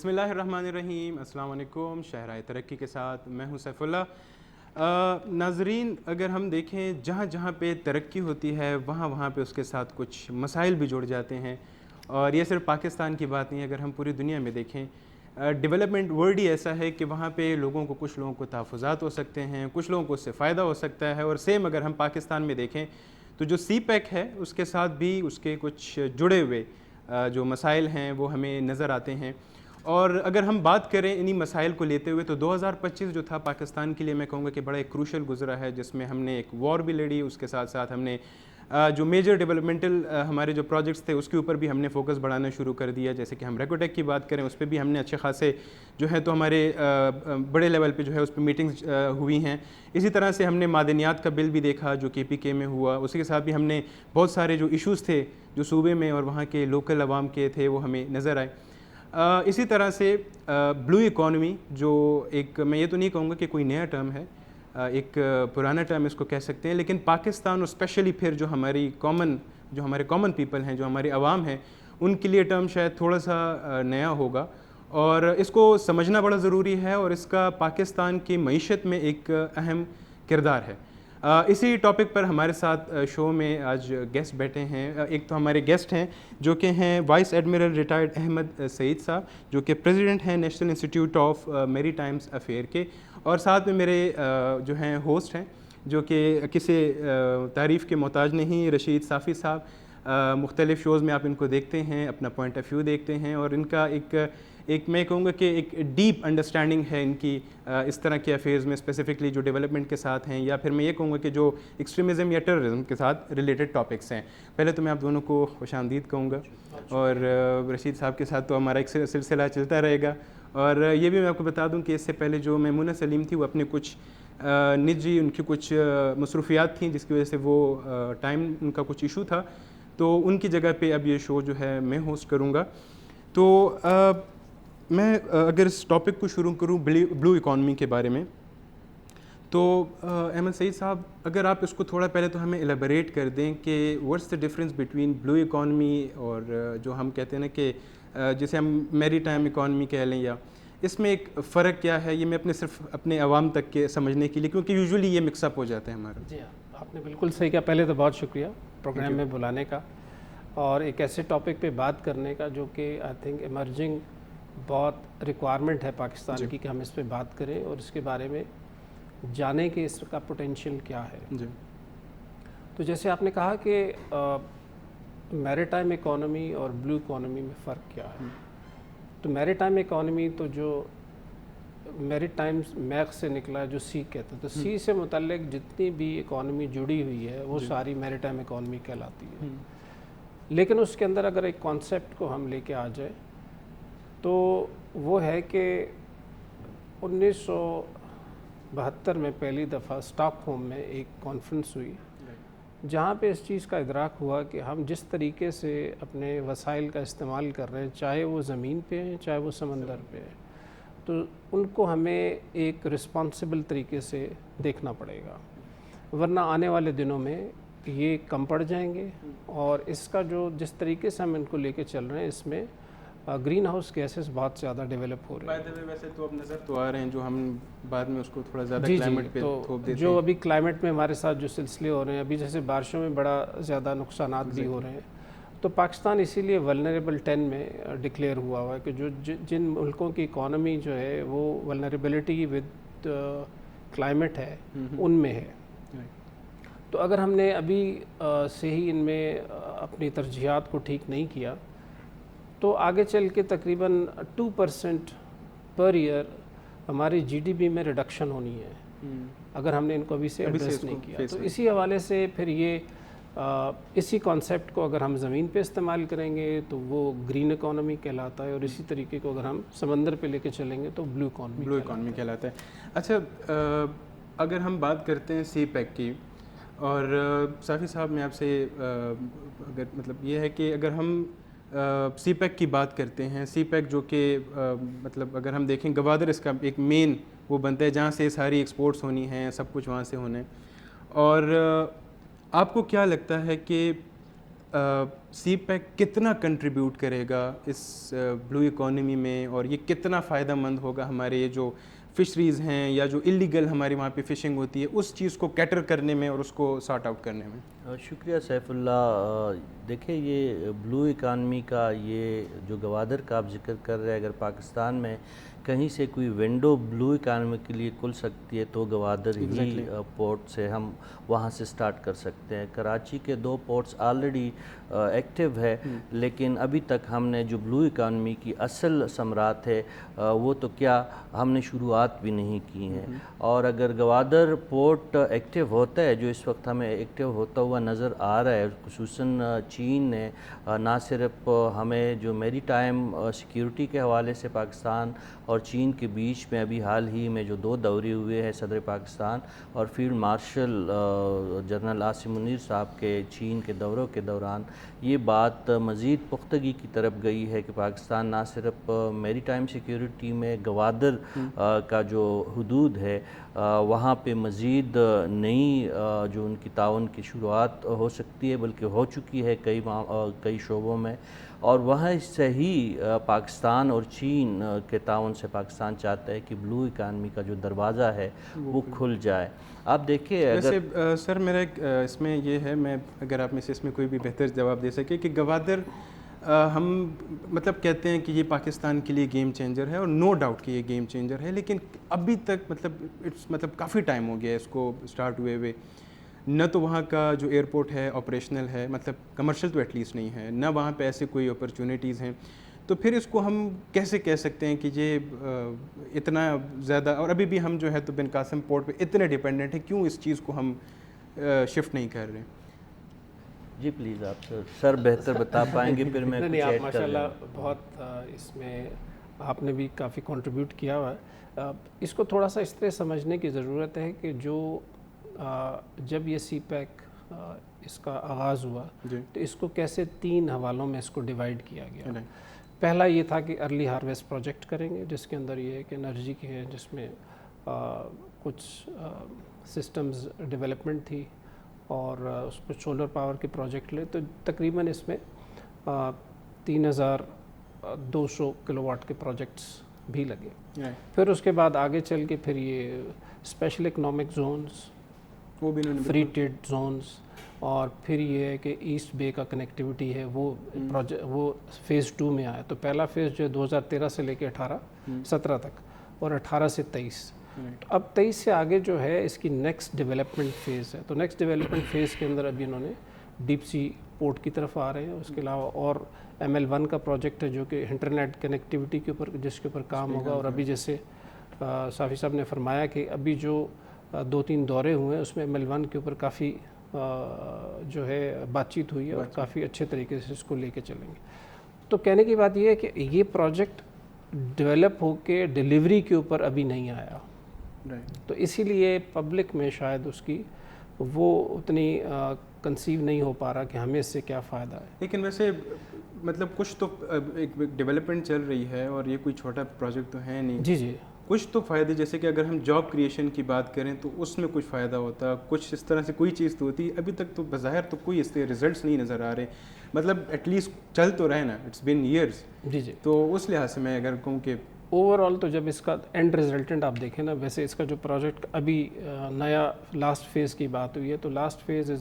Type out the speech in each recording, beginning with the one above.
بسم اللہ الرحمن الرحیم. السلام علیکم. شہرائے ترقی کے ساتھ میں ہوں سیف اللہ. ناظرین، اگر ہم دیکھیں جہاں جہاں پہ ترقی ہوتی ہے وہاں وہاں پہ اس کے ساتھ کچھ مسائل بھی جڑ جاتے ہیں. اور یہ صرف پاکستان کی بات نہیں ہے، اگر ہم پوری دنیا میں دیکھیں ڈیولپمنٹ ورڈ ہی ایسا ہے کہ وہاں پہ کچھ لوگوں کو تحفظات ہو سکتے ہیں، کچھ لوگوں کو اس سے فائدہ ہو سکتا ہے. اور سیم اگر ہم پاکستان میں دیکھیں تو جو سی پیک ہے اس کے ساتھ بھی اس کے کچھ جڑے ہوئے جو مسائل ہیں وہ ہمیں نظر آتے ہیں. اور اگر ہم بات کریں انہی مسائل کو لیتے ہوئے تو 2025 جو تھا پاکستان کے لیے میں کہوں گا کہ بڑا ایک کروشل گزرا ہے، جس میں ہم نے ایک وار بھی لڑی، اس کے ساتھ ساتھ ہم نے جو میجر ڈیولپمنٹل ہمارے جو پروجیکٹس تھے اس کے اوپر بھی ہم نے فوکس بڑھانا شروع کر دیا. جیسے کہ ہم ریکوٹیک کی بات کریں اس پہ بھی ہم نے اچھے خاصے جو ہے تو ہمارے بڑے لیول پہ جو ہے اس پہ میٹنگز ہوئی ہیں. اسی طرح سے ہم نے معدنیات کا بل بھی دیکھا جو KPK میں ہوا. اسی کے ساتھ بھی ہم نے بہت سارے جو ایشوز تھے جو صوبے میں اور وہاں کے لوکل عوام کے تھے وہ ہمیں نظر آئے. اسی طرح سے بلو اکانومی جو ایک، میں یہ تو نہیں کہوں گا کہ کوئی نیا ٹرم ہے، ایک پرانا ٹرم اس کو کہہ سکتے ہیں، لیکن پاکستان اور اسپیشلی پھر جو ہمارے کامن پیپل ہیں، جو ہمارے عوام ہیں، ان کے لیے ٹرم شاید تھوڑا سا نیا ہوگا اور اس کو سمجھنا بڑا ضروری ہے اور اس کا پاکستان کی معیشت میں ایک اہم کردار ہے. اسی ٹاپک پر ہمارے ساتھ شو میں آج گیسٹ بیٹھے ہیں. ایک تو ہمارے گیسٹ ہیں جو کہ ہیں وائس ایڈمرل ریٹائرڈ احمد سعید صاحب، جو کہ پریزیڈنٹ ہیں نیشنل انسٹیٹیوٹ آف میری ٹائمز افیئر کے، اور ساتھ میں میرے جو ہیں ہوسٹ ہیں جو کہ کسی تعریف کے محتاج نہیں، رشید صافی صاحب. مختلف شوز میں آپ ان کو دیکھتے ہیں، اپنا پوائنٹ آف ویو دیکھتے ہیں اور ان کا ایک میں کہوں گا کہ ایک ڈیپ انڈرسٹینڈنگ ہے ان کی اس طرح کے افیئرز میں، اسپیسیفکلی جو ڈیولپمنٹ کے ساتھ ہیں یا پھر میں یہ کہوں گا کہ جو ایکسٹریمزم یا ٹیررزم کے ساتھ ریلیٹڈ ٹاپکس ہیں. پہلے تو میں آپ دونوں کو خوش آمدید کہوں گا اور رشید صاحب کے ساتھ تو ہمارا ایک سلسلہ چلتا رہے گا. اور یہ بھی میں آپ کو بتا دوں کہ اس سے پہلے جو میمونہ سلیم تھی وہ اپنے کچھ نجی ان کی کچھ مصروفیات تھیں جس کی وجہ سے وہ ٹائم ان کا کچھ ایشو تھا، تو ان کی جگہ پہ اب یہ شو جو ہے میں ہوسٹ کروں گا. تو میں اگر اس ٹاپک کو شروع کروں بلو اکانومی کے بارے میں، تو احمد سعید صاحب اگر آپ اس کو تھوڑا پہلے تو ہمیں ایلیبریٹ کر دیں کہ what's the difference between blue economy اور جو ہم کہتے ہیں نا کہ جسے ہم میری ٹائم اکانومی کہہ لیں، یا اس میں ایک فرق کیا ہے. یہ میں صرف اپنے عوام تک کے سمجھنے کے لیے، کیونکہ یوزولی یہ مکس اپ ہو جاتا ہے ہمارا. جی ہاں، آپ نے بالکل صحیح کہا. پہلے تو بہت شکریہ پروگرام میں بلانے کا اور ایک ایسے ٹاپک پہ بات کرنے کا جو کہ آئی تھنک ایمرجنگ بہت ریکوائرمنٹ ہے پاکستان کی کہ ہم اس پہ بات کریں اور اس کے بارے میں جانیں کہ اس کا پوٹینشیل کیا ہے. تو جیسے آپ نے کہا کہ میری ٹائم اکانومی اور بلو اکانومی میں فرق کیا ہے. تو میری ٹائم اکانومی تو جو میری ٹائمز میک سے نکلا ہے جو سی کہتے ہیں، تو سی سے متعلق جتنی بھی اکانومی جڑی ہوئی ہے وہ ساری میری ٹائم اکانومی کہلاتی ہے. لیکن اس کے اندر اگر ایک کانسیپٹ کو ہم لے کے آ جائے تو وہ ہے کہ 1972 میں پہلی دفعہ اسٹاک ہوم میں ایک کانفرنس ہوئی جہاں پہ اس چیز کا ادراک ہوا کہ ہم جس طریقے سے اپنے وسائل کا استعمال کر رہے ہیں، چاہے وہ زمین پہ ہیں چاہے وہ سمندر پہ ہے، تو ان کو ہمیں ایک رسپانسبل طریقے سے دیکھنا پڑے گا، ورنہ آنے والے دنوں میں یہ کم پڑ جائیں گے. اور اس کا جو جس طریقے سے ہم ان کو لے کے چل رہے ہیں اس میں گرین ہاؤس گیسز بہت زیادہ ڈیولپ ہو رہے ہیں. ویسے تو اب نظر تو آ رہے ہیں جو ہم بعد میں اس کو تھوڑا زیادہ کلائمیٹ پہ تھوپ دیتے ہیں. جو ابھی کلائمیٹ میں ہمارے ساتھ جو سلسلے ہو رہے ہیں، ابھی جیسے بارشوں میں بڑا زیادہ نقصانات بھی ہو رہے ہیں، تو پاکستان اسی لیے ولنریبل 10 میں ڈکلیئر ہوا ہے کہ جو جن ملکوں کی اکانومی جو ہے وہ ولنریبلٹی ود کلائمیٹ ہے ان میں ہے. تو اگر ہم نے ابھی سے ہی ان میں اپنی ترجیحات کو ٹھیک نہیں کیا تو آگے چل کے تقریباً 2% پر ایئر ہماری GDP میں ریڈکشن ہونی ہے اگر ہم نے ان کو ابھی سے ایڈریس نہیں کیا. تو اسی حوالے سے پھر یہ اسی کانسیپٹ کو اگر ہم زمین پہ استعمال کریں گے تو وہ گرین اکانومی کہلاتا ہے، اور اسی طریقے کو اگر ہم سمندر پہ لے کے چلیں گے تو بلو اکانومی کہلاتا ہے. اچھا، اگر ہم بات کرتے ہیں سی پیک کی، اور صافی صاحب میں آپ سے اگر مطلب یہ ہے کہ اگر ہم سی پیک کی بات کرتے ہیں، سی پیک جو کہ مطلب اگر ہم دیکھیں گوادر اس کا ایک مین وہ بنتا ہے جہاں سے ساری ایکسپورٹس ہونی ہیں، سب کچھ وہاں سے ہونا ہے. اور آپ کو کیا لگتا ہے کہ سی پیک کتنا کنٹریبیوٹ کرے گا اس بلو اکانومی میں, اور یہ کتنا فائدہ مند ہوگا ہمارے یہ جو فشریز ہیں یا جو اللیگل ہماری وہاں پہ فشنگ ہوتی ہے اس چیز کو کیٹر کرنے میں اور اس کو سارٹ آؤٹ کرنے میں؟ شکریہ سیف اللہ. دیکھیں یہ بلو اکانومی کا یہ جو گوادر کا آپ ذکر کر رہے ہیں, اگر پاکستان میں کہیں سے کوئی ونڈو بلو اکانومی کے لیے کھل سکتی ہے تو گوادر ہی پورٹ سے ہم وہاں سے سٹارٹ کر سکتے ہیں. کراچی کے 2 پورٹس آلریڈی ایکٹیو ہے, لیکن ابھی تک ہم نے جو بلو اکانومی کی اصل ثمرات ہے وہ تو کیا ہم نے شروعات بھی نہیں کی ہیں. اور اگر گوادر پورٹ ایکٹیو ہوتا ہے, جو اس وقت ہمیں ایکٹیو ہوتا ہوا نظر آ رہا ہے, خصوصاً چین نے نہ صرف ہمیں جو میری ٹائم سیکیورٹی کے حوالے سے پاکستان اور چین کے بیچ میں ابھی حال ہی میں جو 2 دورے ہوئے ہیں صدر پاکستان اور field marshal general Asim Munir صاحب کے چین کے دوروں کے دوران, یہ بات مزید پختگی کی طرف گئی ہے کہ پاکستان نہ صرف میری ٹائم سیکیورٹی میں گوادر کا جو حدود ہے وہاں پہ مزید نئی جو ان کی تعاون کی شروعات ہو سکتی ہے, بلکہ ہو چکی ہے کئی شعبوں میں, اور وہاں سے ہی پاکستان اور چین کے تعاون سے پاکستان چاہتا ہے کہ بلو اکانومی کا جو دروازہ ہے وہ کھل جائے. آپ دیکھیں ویسے سر میرا ایک اس میں یہ ہے, میں اگر آپ میں سے اس میں کوئی بھی بہتر جواب دے سکے کہ گوادر ہم مطلب کہتے ہیں کہ یہ پاکستان کے لیے گیم چینجر ہے, اور نو ڈاؤٹ کہ یہ گیم چینجر ہے, لیکن ابھی تک مطلب کافی ٹائم ہو گیا ہے اس کو سٹارٹ ہوئے نہ تو وہاں کا جو ایئرپورٹ ہے آپریشنل ہے, مطلب کمرشل تو ایٹ لیسٹ نہیں ہے, نہ وہاں پہ ایسے کوئی اپرچونیٹیز ہیں. تو پھر اس کو ہم کیسے کہہ سکتے ہیں کہ یہ اتنا زیادہ, اور ابھی بھی ہم جو ہے تو بن قاسم پورٹ پہ اتنے ڈیپینڈنٹ ہیں, کیوں اس چیز کو ہم شفٹ نہیں کر رہے؟ جی پلیز آپ سر بہتر بتا پائیں گے, پھر میں کچھ ایڈ ماشاء اللہ بہت اس میں آپ نے بھی کافی کنٹریبیوٹ کیا ہوا ہے. اس کو تھوڑا سا اس طرح سمجھنے کی ضرورت ہے کہ جو جب یہ سی پیک اس کا آغاز ہوا تو اس کو کیسے 3 حوالوں میں اس کو ڈیوائیڈ کیا گیا. پہلا یہ تھا کہ ارلی ہارویسٹ پروجیکٹ کریں گے, جس کے اندر یہ ہے کہ انرجی کے ہیں, جس میں کچھ سسٹمز ڈیولپمنٹ تھی, اور اس کو سولر پاور کے پروجیکٹ لے تو تقریباً اس میں 3200 کلو واٹ کے پروجیکٹس بھی لگے. پھر اس کے بعد آگے چل کے پھر یہ special economic zones, free trade zones, اور پھر یہ ہے کہ ایسٹ بے کا کنیکٹیوٹی ہے وہ فیز 2 میں آیا. تو پہلا فیز جو ہے 2013 سے لے کے 18-17 تک, اور 18 سے 23. اب 23 سے آگے جو ہے اس کی نیکسٹ ڈیولپمنٹ فیز ہے. تو نیکسٹ ڈیولپمنٹ فیز کے اندر ابھی انہوں نے ڈیپ سی پورٹ کی طرف آ رہے ہیں. اس کے علاوہ اور ML1 کا پروجیکٹ ہے جو کہ انٹرنیٹ کنیکٹیوٹی کے اوپر جس کے اوپر کام ہوگا. اور ابھی جیسے صافی صاحب نے فرمایا کہ ابھی جو 2-3 دورے ہوئے ہیں اس میں ML1 کے اوپر کافی جو ہے بات چیت ہوئی ہے, اور کافی اچھے طریقے سے اس کو لے کے چلیں گے. تو کہنے کی بات یہ ہے کہ یہ پروجیکٹ ڈیولپ ہو کے ڈیلیوری کے اوپر ابھی نہیں آیا, تو اسی لیے پبلک میں شاید اس کی وہ اتنی کنسیو نہیں ہو پا رہا کہ ہمیں اس سے کیا فائدہ ہے. لیکن ویسے مطلب کچھ تو ایک ڈیولپمنٹ چل رہی ہے, اور یہ کوئی چھوٹا پروجیکٹ تو ہے نہیں. جی کچھ تو فائدے, جیسے کہ اگر ہم جاب کریشن کی بات کریں تو اس میں کچھ فائدہ ہوتا, کچھ اس طرح سے کوئی چیز تو ہوتی. ابھی تک تو بظاہر تو کوئی اس کے ریزلٹس نہیں نظر آ رہے, مطلب ایٹ لیسٹ چل تو رہے نا, اٹس بین ایئرس. جی تو اس لحاظ سے میں اگر کہوں کہ اوور آل تو جب اس کا اینڈ ریزلٹنٹ آپ دیکھیں نا, ویسے اس کا جو پروجیکٹ ابھی نیا لاسٹ فیز کی بات ہوئی ہے, تو لاسٹ فیز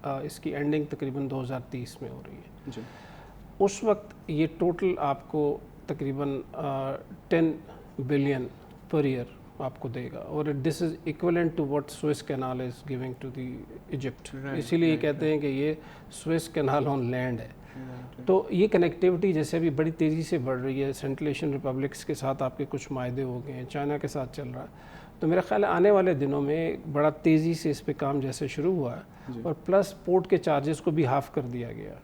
اس کی اینڈنگ تقریباً 2030 میں ہو رہی ہے. جی اس وقت یہ ٹوٹل آپ کو تقریباً 10 بلین پر ایئر آپ کو دے گا, اور this is equivalent to what Suez canal is giving to the Egypt. اسی لیے کہتے ہیں کہ یہ سوئس کینال آن لینڈ ہے. تو یہ کنیکٹیوٹی جیسے ابھی بڑی تیزی سے بڑھ رہی ہے, سینٹرل ایشین ریپبلکس کے ساتھ آپ کے کچھ معاہدے ہو گئے ہیں, چائنا کے ساتھ چل رہا ہے. تو میرا خیال ہے آنے والے دنوں میں بڑا تیزی سے اس پہ کام جیسے شروع ہوا ہے, اور پلس پورٹ کے چارجز کو بھی ہاف کر دیا گیا.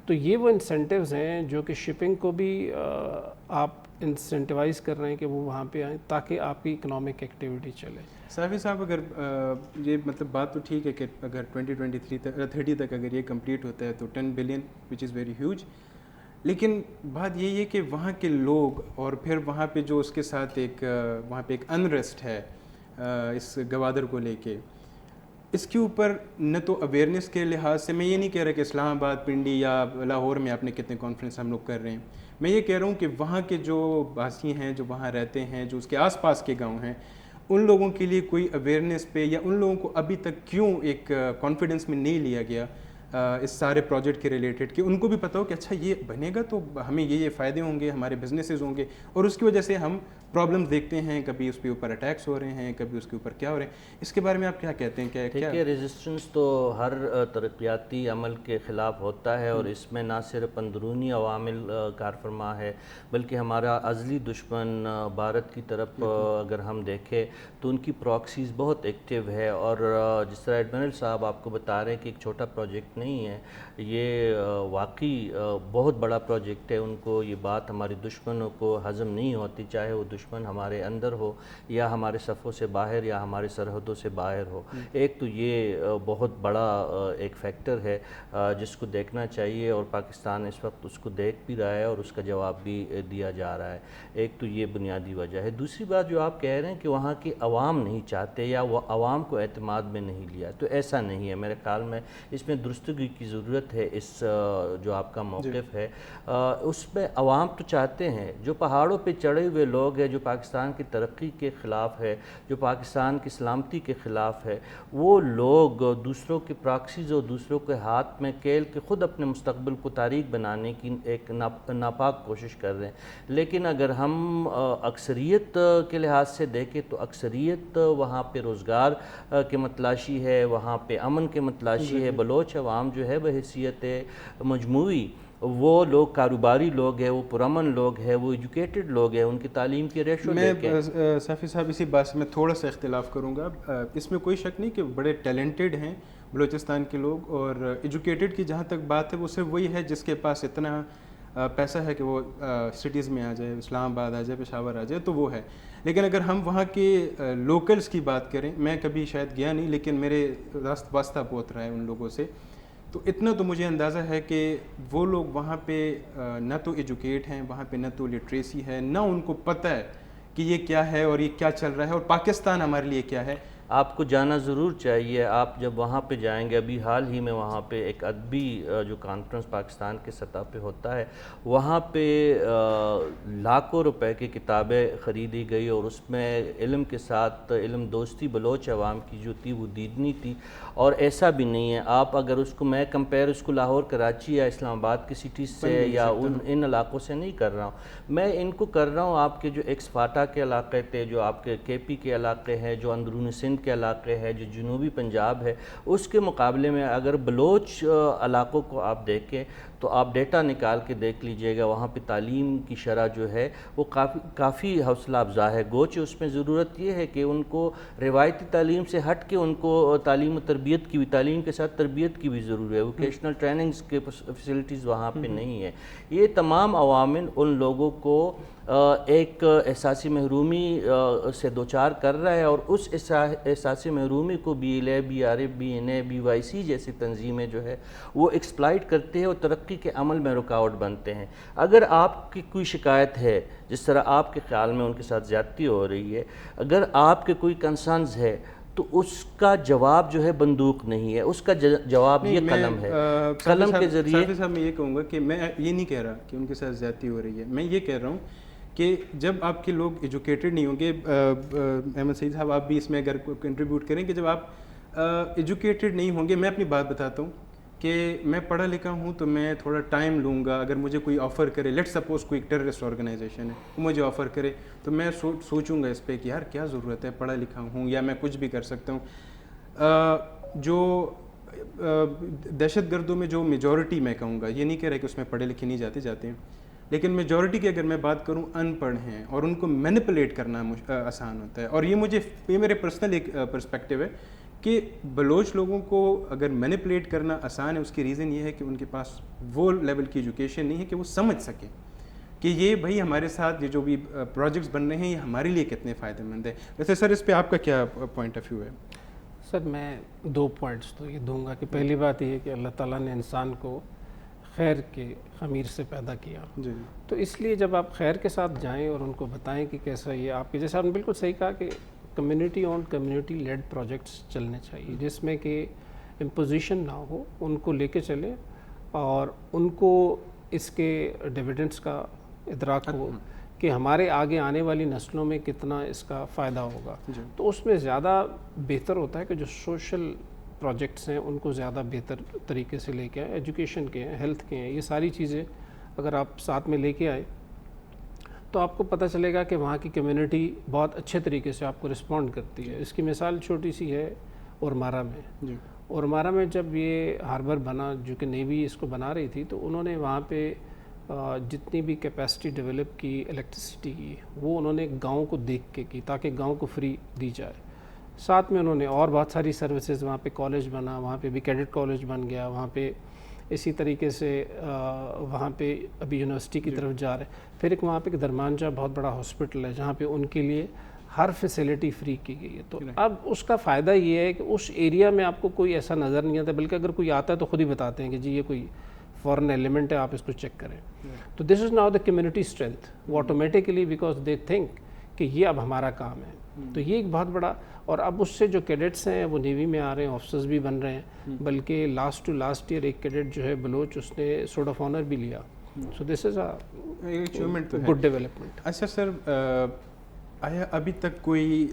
تو یہ وہ انسینٹیوز ہیں جو کہ شپنگ کو بھی آپ انسینٹیوائز کر رہے ہیں کہ وہ وہاں پہ آئیں تاکہ آپ کی اکنامک ایکٹیویٹی چلے. صافی صاحب اگر یہ مطلب بات تو ٹھیک ہے کہ اگر 2023 تک اگر یہ کمپلیٹ ہوتا ہے تو 10 billion which is very huge, لیکن بات یہی ہے کہ وہاں کے لوگ, اور پھر وہاں پہ جو اس کے ساتھ ایک وہاں پہ ایک انریسٹ ہے اس گوادر کو لے کے, اس کے اوپر نہ تو اویئرنیس کے لحاظ سے، میں یہ نہیں کہہ رہا کہ اسلام آباد، پنڈی یا لاہور میں آپ نے کتنے کانفرنس ہم لوگ کر رہے ہیں، میں یہ کہہ رہا ہوں کہ وہاں کے جو باسی ہیں، جو وہاں رہتے ہیں، جو اس کے آس پاس کے گاؤں ہیں، ان لوگوں کے لیے کوئی اویئرنیس پہ، یا ان لوگوں کو ابھی تک کیوں ایک کانفیڈنس میں نہیں لیا گیا اس سارے پروجیکٹ کے ریلیٹڈ، کہ ان کو بھی پتہ ہو کہ اچھا یہ بنے گا تو ہمیں یہ فائدے ہوں گے، ہمارے بزنسز ہوں گے، اور اس کی وجہ سے ہم پرابلمز دیکھتے ہیں، کبھی اس کے اوپر اٹیکس ہو رہے ہیں، کبھی اس کے اوپر کیا ہو رہے ہیں. اس کے بارے میں آپ کیا کہتے ہیں؟ دیکھیے ریزسٹنس تو ہر ترقیاتی عمل کے خلاف ہوتا ہے، اور اس میں نہ صرف اندرونی عوامل کار فرما ہے، بلکہ ہمارا ازلی دشمن بھارت کی طرف اگر ہم دیکھیں تو ان کی پراکسیز بہت ایکٹیو ہے، اور جس طرح ایڈمرل صاحب آپ کو بتا رہے ہیں کہ ایک چھوٹا پروجیکٹ نہیں ہے، یہ واقعی بہت بڑا پروجیکٹ ہے. ان کو یہ بات ہمارے دشمنوں کو ہضم نہیں ہوتی، چاہے وہ دشمن ہمارے اندر ہو یا ہمارے صفوں سے باہر یا ہمارے سرحدوں سے باہر ہو. ایک تو یہ بہت بڑا ایک فیکٹر ہے جس کو دیکھنا چاہیے، اور پاکستان اس وقت اس کو دیکھ بھی رہا ہے اور اس کا جواب بھی دیا جا رہا ہے. ایک تو یہ بنیادی وجہ ہے. دوسری بات جو آپ کہہ رہے ہیں کہ وہاں کے عوام نہیں چاہتے یا وہ عوام کو اعتماد میں نہیں لیا، تو ایسا نہیں ہے. میرے خیال میں اس میں درستگی کی ضرورت ہے. اس جو آپ کا موقف ہے اس میں عوام تو چاہتے ہیں، جو پہاڑوں پہ چڑھے ہوئے لوگ ہیں، جو پاکستان کی ترقی کے خلاف ہے، جو پاکستان کی سلامتی کے خلاف ہے، وہ لوگ دوسروں کے پراکسیز اور دوسروں کے ہاتھ میں کیل کے خود اپنے مستقبل کو تاریک بنانے کی ایک ناپاک کوشش کر رہے ہیں. لیکن اگر ہم اکثریت کے لحاظ سے دیکھیں تو اکثریت وہاں پہ روزگار کے متلاشی ہے، وہاں پہ امن کے متلاشی ہے. بلوچ عوام جو ہے بحیثیت مجموعی وہ لوگ کاروباری لوگ ہیں، وہ پرامن لوگ ہیں، وہ ایجوکیٹڈ لوگ ہیں. ان کی تعلیم کی ریشو دیکھیں. میں صافی صاحب اسی بات سے میں تھوڑا سا اختلاف کروں گا. اس میں کوئی شک نہیں کہ بڑے ٹیلنٹڈ ہیں بلوچستان کے لوگ، اور ایجوکیٹڈ کی جہاں تک بات ہے وہ صرف وہی ہے جس کے پاس اتنا پیسہ ہے کہ وہ سٹیز میں آ جائے، اسلام آباد آ جائے، پشاور آ جائے، تو وہ ہے. لیکن اگر ہم وہاں کے لوکلز کی بات کریں، میں کبھی شاید گیا نہیں لیکن میرے واسطہ بہت رہا ہے ان لوگوں سے، تو اتنا تو مجھے اندازہ ہے کہ وہ لوگ وہاں پہ نہ تو ایجوکیٹ ہیں، وہاں پہ نہ تو لٹریسی ہے، نہ ان کو پتہ ہے کہ یہ کیا ہے اور یہ کیا چل رہا ہے اور پاکستان ہمارے لیے کیا ہے. آپ کو جانا ضرور چاہیے. آپ جب وہاں پہ جائیں گے، ابھی حال ہی میں وہاں پہ ایک ادبی جو کانفرنس پاکستان کے سطح پہ ہوتا ہے، وہاں پہ لاکھوں روپے کی کتابیں خریدی گئی، اور اس میں علم کے ساتھ علم دوستی بلوچ عوام کی جو تھی وہ دیدنی تھی. اور ایسا بھی نہیں ہے، آپ اگر اس کو میں کمپیئر اس کو لاہور، کراچی یا اسلام آباد کی سٹیز سے یا ان علاقوں سے نہیں کر رہا ہوں، میں ان کو کر رہا ہوں آپ کے جو ایکس فاٹا کے علاقے تھے، جو آپ کے کے پی کے علاقے ہیں، جو اندرونی سندھ کے علاقے ہیں، جو جنوبی پنجاب ہے، اس کے مقابلے میں اگر بلوچ علاقوں کو آپ دیکھیں تو آپ ڈیٹا نکال کے دیکھ لیجئے گا، وہاں پہ تعلیم کی شرح جو ہے وہ کافی حوصلہ افزا ہے. گوچہ اس میں ضرورت یہ ہے کہ ان کو روایتی تعلیم سے ہٹ کے ان کو تعلیم و تربیت کی بھی، تعلیم کے ساتھ تربیت کی بھی ضرورت ہے. ووکیشنل ٹریننگز کے فیسلٹیز وہاں پہ نہیں ہے. یہ تمام عوامل ان لوگوں کو ایک احساسی محرومی سے دوچار کر رہا ہے، اور اس احساسی محرومی کو B L A, B R F, B N A, B Y C جیسی تنظیمیں جو ہے وہ ایکسپلائٹ کرتے ہیں اور ترقی کے عمل میں رکاوٹ بنتے ہیں. اگر آپ کی کوئی شکایت ہے، جس طرح آپ کے خیال میں ان کے ساتھ زیادتی ہو رہی ہے، اگر آپ کے کوئی کنسرنز ہے تو اس کا جواب جو ہے بندوق نہیں ہے، اس کا جواب یہ قلم ہے. قلم کے ذریعے صافی صاحب میں یہ کہوں گا کہ میں یہ نہیں کہہ رہا کہ ان کے ساتھ زیادتی ہو رہی ہے، میں یہ کہہ رہا ہوں کہ جب آپ کے لوگ ایجوکیٹڈ نہیں ہوں گے، احمد سعید صاحب آپ بھی اس میں اگر کنٹریبیوٹ کریں، کہ جب آپ ایجوکیٹڈ نہیں ہوں گے، میں اپنی بات بتاتا ہوں کہ میں پڑھا لکھا ہوں تو میں تھوڑا ٹائم لوں گا. اگر مجھے کوئی آفر کرے، لیٹ سپوز کوئی ٹیررسٹ آرگنائزیشن ہے، وہ مجھے آفر کرے، تو میں سوچوں گا اس پہ کہ یار کیا ضرورت ہے، پڑھا لکھا ہوں یا میں کچھ بھی کر سکتا ہوں. جو دہشت گردوں میں جو میجورٹی، میں کہوں گا، یہ نہیں کہہ رہا کہ اس میں پڑھے لکھے نہیں جاتے ہیں، لیکن میجورٹی کی اگر میں بات کروں ان پڑھ ہیں، اور ان کو مینیپولیٹ کرنا آسان ہوتا ہے. اور یہ میرے پرسنل ایک پرسپیکٹیو ہے کہ بلوچ لوگوں کو اگر مینیپولیٹ کرنا آسان ہے، اس کی ریزن یہ ہے کہ ان کے پاس وہ لیول کی ایجوکیشن نہیں ہے کہ وہ سمجھ سکیں کہ یہ بھائی ہمارے ساتھ یہ جو بھی پروجیکٹس بن رہے ہیں یہ ہمارے لیے کتنے فائدہ مند ہے. ویسے سر اس پہ آپ کا کیا پوائنٹ آف ویو ہے؟ سر میں 2 پوائنٹس تو یہ دوں گا کہ پہلی بات یہ ہے کہ اللہ تعالیٰ نے انسان کو خیر کے خمیر سے پیدا کیا، جی، تو اس لیے جب آپ خیر کے ساتھ جائیں اور ان کو بتائیں کہ کیسا یہ آپ کے، جیسے آپ نے بالکل صحیح کہا کہ community owned community lead projects چلنے چاہیے جس میں کہ امپوزیشن نہ ہو, ان کو لے کے چلے اور ان کو اس کے ڈویڈنڈس کا ادراک ہو کہ ہمارے آگے آنے والی نسلوں میں کتنا اس کا فائدہ ہوگا. تو اس میں زیادہ بہتر ہوتا ہے کہ جو سوشل پروجیکٹس ہیں ان کو زیادہ بہتر طریقے سے لے کے آئے, ایجوکیشن کے ہیں, ہیلتھ کے ہیں, یہ ساری چیزیں اگر آپ ساتھ میں لے کے آئے تو آپ کو پتہ چلے گا کہ وہاں کی کمیونٹی بہت اچھے طریقے سے آپ کو رسپونڈ کرتی ہے. اس کی مثال چھوٹی سی ہے اورمارا میں. اورمارا میں جب یہ ہاربر بنا, جو کہ نیوی اس کو بنا رہی تھی, تو انہوں نے وہاں پہ جتنی بھی کیپیسٹی ڈیولپ کی الیکٹریسٹی کی, وہ انہوں نے گاؤں کو دیکھ کے کی تاکہ گاؤں کو فری دی جائے. ساتھ میں انہوں نے اور بہت ساری سروسز, وہاں پہ کالج بنا, وہاں پہ بھی کیڈٹ کالج بن گیا, وہاں پہ اسی طریقے سے وہاں پہ ابھی یونیورسٹی کی طرف جا رہے. پھر ایک وہاں پہ درمانجہ بہت بڑا ہاسپٹل ہے جہاں پہ ان کے لیے ہر فیسلٹی فری کی گئی ہے. تو اب اس کا فائدہ یہ ہے کہ اس ایریا میں آپ کو کوئی ایسا نظر نہیں آتا, بلکہ اگر کوئی آتا ہے تو خود ہی بتاتے ہیں کہ جی یہ کوئی فورن ایلیمنٹ ہے, آپ اس کو چیک کریں. تو this is now the community strength, وہ آٹومیٹکلی بیکاز دے تھنک کہ یہ اب ہمارا کام ہے. تو یہ ایک بہت بڑا, اور اب اس سے جو کیڈٹس ہیں وہ نیوی میں آ رہے ہیں, آفسرز بھی بن رہے ہیں, بلکہ لاسٹ ایئر ایک کیڈٹ جو ہے بلوچ, اس نے سورڈ آف آنر بھی لیا. سو دس از اے گڈ ڈیولپمنٹ. اچھا سر, آیا ابھی تک کوئی